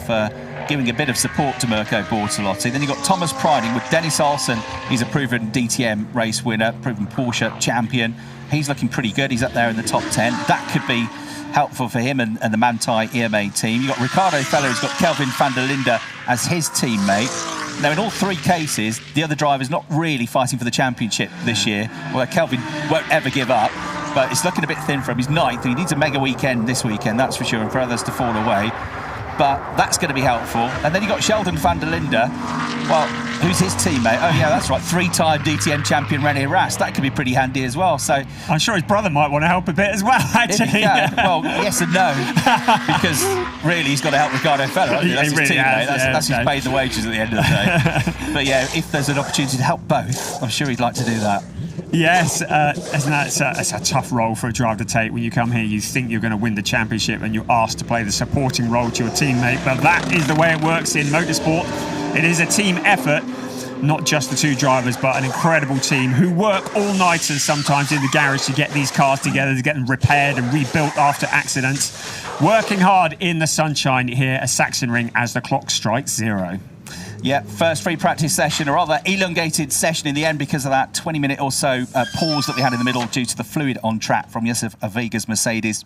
giving a bit of support to Mirko Bortolotti. Then you've got Thomas Priding with Dennis Olsen. He's a proven DTM race winner, proven Porsche champion. He's looking pretty good. He's up there in the top 10. That could be helpful for him and the Manthey EMA team. You've got Ricardo Feller, who's got Kelvin van der Linde as his teammate. Now, in all 3 cases, the other driver's not really fighting for the championship this year, where Kelvin won't ever give up. But it's looking a bit thin for him. He's 9th, and he needs a mega weekend this weekend, that's for sure, and for others to fall away. But that's going to be helpful. And then you've got Sheldon van der Linde. Well, who's his teammate? Oh, yeah, that's right. 3-time DTM champion René Rast. That could be pretty handy as well. So I'm sure his brother might want to help a bit as well, actually. Well, yes and no. Because really, he's got to help Ricardo Feller. That's his really teammate. Has, that's who's paid the wages at the end of the day. But yeah, if there's an opportunity to help both, I'm sure he'd like to do that. Yes, it's a tough role for a driver to take. When you come here, you think you're going to win the championship and you're asked to play the supporting role to your teammate. But that is the way it works in motorsport. It is a team effort, not just the 2 drivers, but an incredible team who work all-nighters sometimes in the garage to get these cars together, to get them repaired and rebuilt after accidents. Working hard in the sunshine here at Sachsenring as the clock strikes 0. Yeah, first free practice session, a rather elongated session in the end because of that 20-minute or so pause that we had in the middle due to the fluid on track from Yusuf Avega's Mercedes.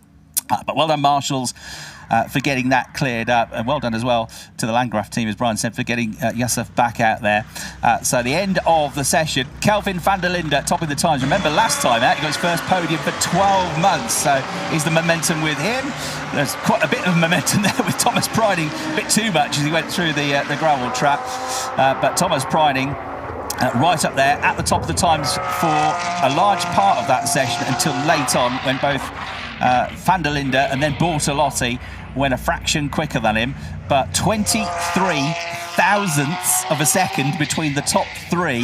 But well done, marshals, for getting that cleared up. And well done as well to the Landgraf team, as Brian said, for getting Yusuf back out there. So the end of the session, Kelvin van der Linde topping the times. Remember last time out, he got his first podium for 12 months. So is the momentum with him? There's quite a bit of momentum there with Thomas Priding, a bit too much as he went through the gravel trap. But Thomas Priding right up there at the top of the times for a large part of that session until late on when both van der Linde and then Bortolotti went a fraction quicker than him, but 23 thousandths of a second between the top 3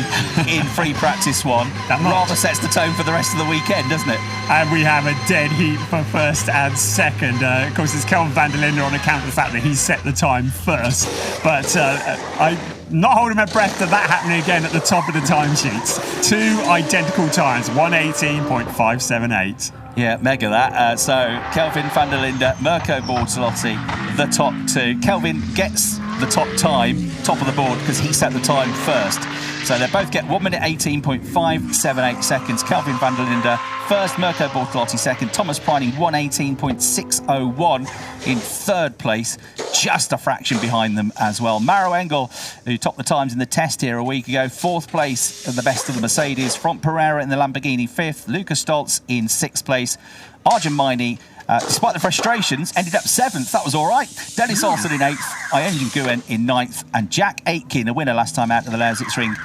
in free practice 1. That rather sets the tone for the rest of the weekend, doesn't it? And we have a dead heat for first and second. Of course, it's Kelvin van der Linde on account of the fact that he set the time first. But Not holding my breath to that happening again at the top of the timesheets. 2 identical times, 1:18.578. Yeah, mega that. So Kelvin van der Linde, Mirko Bortolotti, the top 2. Kelvin gets the top time, top of the board, because he set the time first. So they both get 1:18.578 seconds. Kelvin van der Linde first, Mirko Bortolotti second, Thomas Preining 1:18.601 in third place, just a fraction behind them as well. Maro Engel, who topped the times in the test here a week ago, fourth place at the best of the Mercedes. Franck Pereira in the Lamborghini fifth, Lucas Stoltz in sixth place. Arjun Maini, despite the frustrations, ended up seventh. That was all right. Dennis Olsen in eighth, Ayenjin Guen in ninth, and Jack Aitken, a winner last time out of the Sachsenring,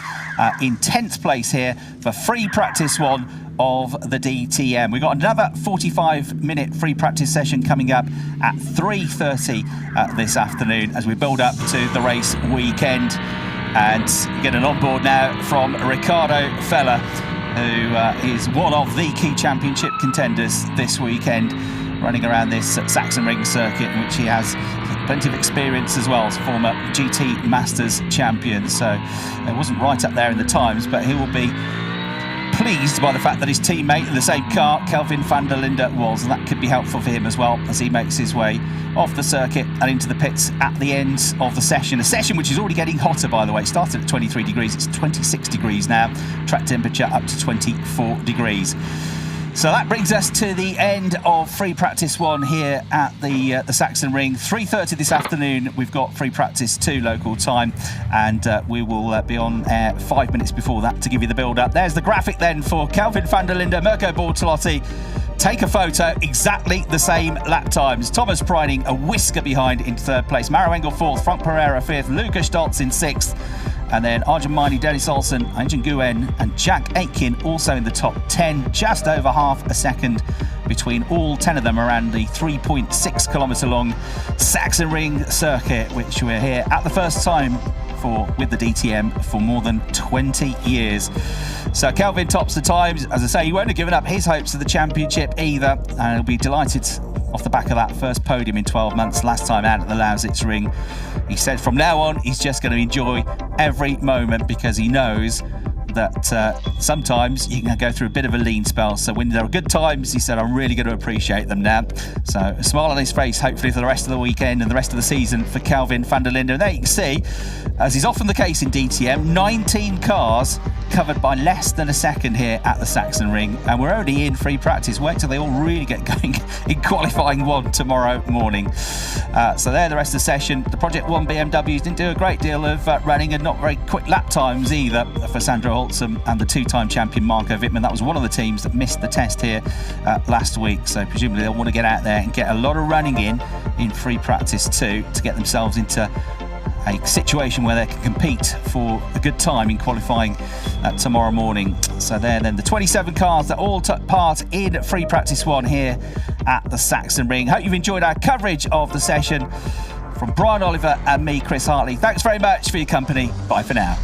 in 10th place here for free practice 1 of the DTM. We've got another 45-minute free practice session coming up at 3:30 this afternoon as we build up to the race weekend. And getting on board now from Ricardo Feller, who is one of the key championship contenders this weekend, running around this Sachsenring circuit, in which he has plenty of experience as well as former GT Masters champion. So it wasn't right up there in the times, but he will be pleased by the fact that his teammate in the same car, Kelvin van der Linde, was, and that could be helpful for him as well as he makes his way off the circuit and into the pits at the end of the session. A session which is already getting hotter, by the way. It started at 23 degrees, it's 26 degrees now. Track temperature up to 24 degrees. So that brings us to the end of free practice 1 here at the Sachsenring. 3:30 this afternoon, we've got free practice 2 local time, and we will be on air 5 minutes before that to give you the build-up. There's the graphic then for Kelvin van der Linde, Mirko Bortolotti. Take a photo, exactly the same lap times. Thomas Preining a whisker behind in third place. Maro Engel fourth, Franck Pereira fifth, Lucas Stoltz in sixth. And then Arjun Maini, Dennis Olsen, Ayenjin Guen and Jack Aitken also in the top 10. Just over half a second between all 10 of them around the 3.6 kilometre long Sachsenring circuit, which we're here at the first time with the DTM for more than 20 years. So Kelvin tops the times. As I say, he won't have given up his hopes of the championship either, and he'll be delighted off the back of that first podium in 12 months, last time out at the Sachsenring. He said from now on, he's just going to enjoy every moment because he knows that sometimes you can go through a bit of a lean spell. So when there are good times, he said, I'm really going to appreciate them now. So a smile on his face, hopefully, for the rest of the weekend and the rest of the season for Kelvin van der Linde. And there you can see, as is often the case in DTM, 19 cars covered by less than a second here at the Sachsenring, and we're only in free practice. Wait till they all really get going in qualifying 1 tomorrow morning. So there, the rest of the session. The Project 1 BMWs didn't do a great deal of running, and not very quick lap times either for Sandro Holzem and the 2-time champion Marco Wittmann. That was one of the teams that missed the test here last week, so presumably they'll want to get out there and get a lot of running in free practice 2 to get themselves into a situation where they can compete for a good time in qualifying tomorrow morning. So there then, the 27 cars that all took part in free practice 1 here at the Sachsenring. Hope you've enjoyed our coverage of the session. From Brian Oliver and me, Chris Hartley, thanks very much for your company. Bye for now.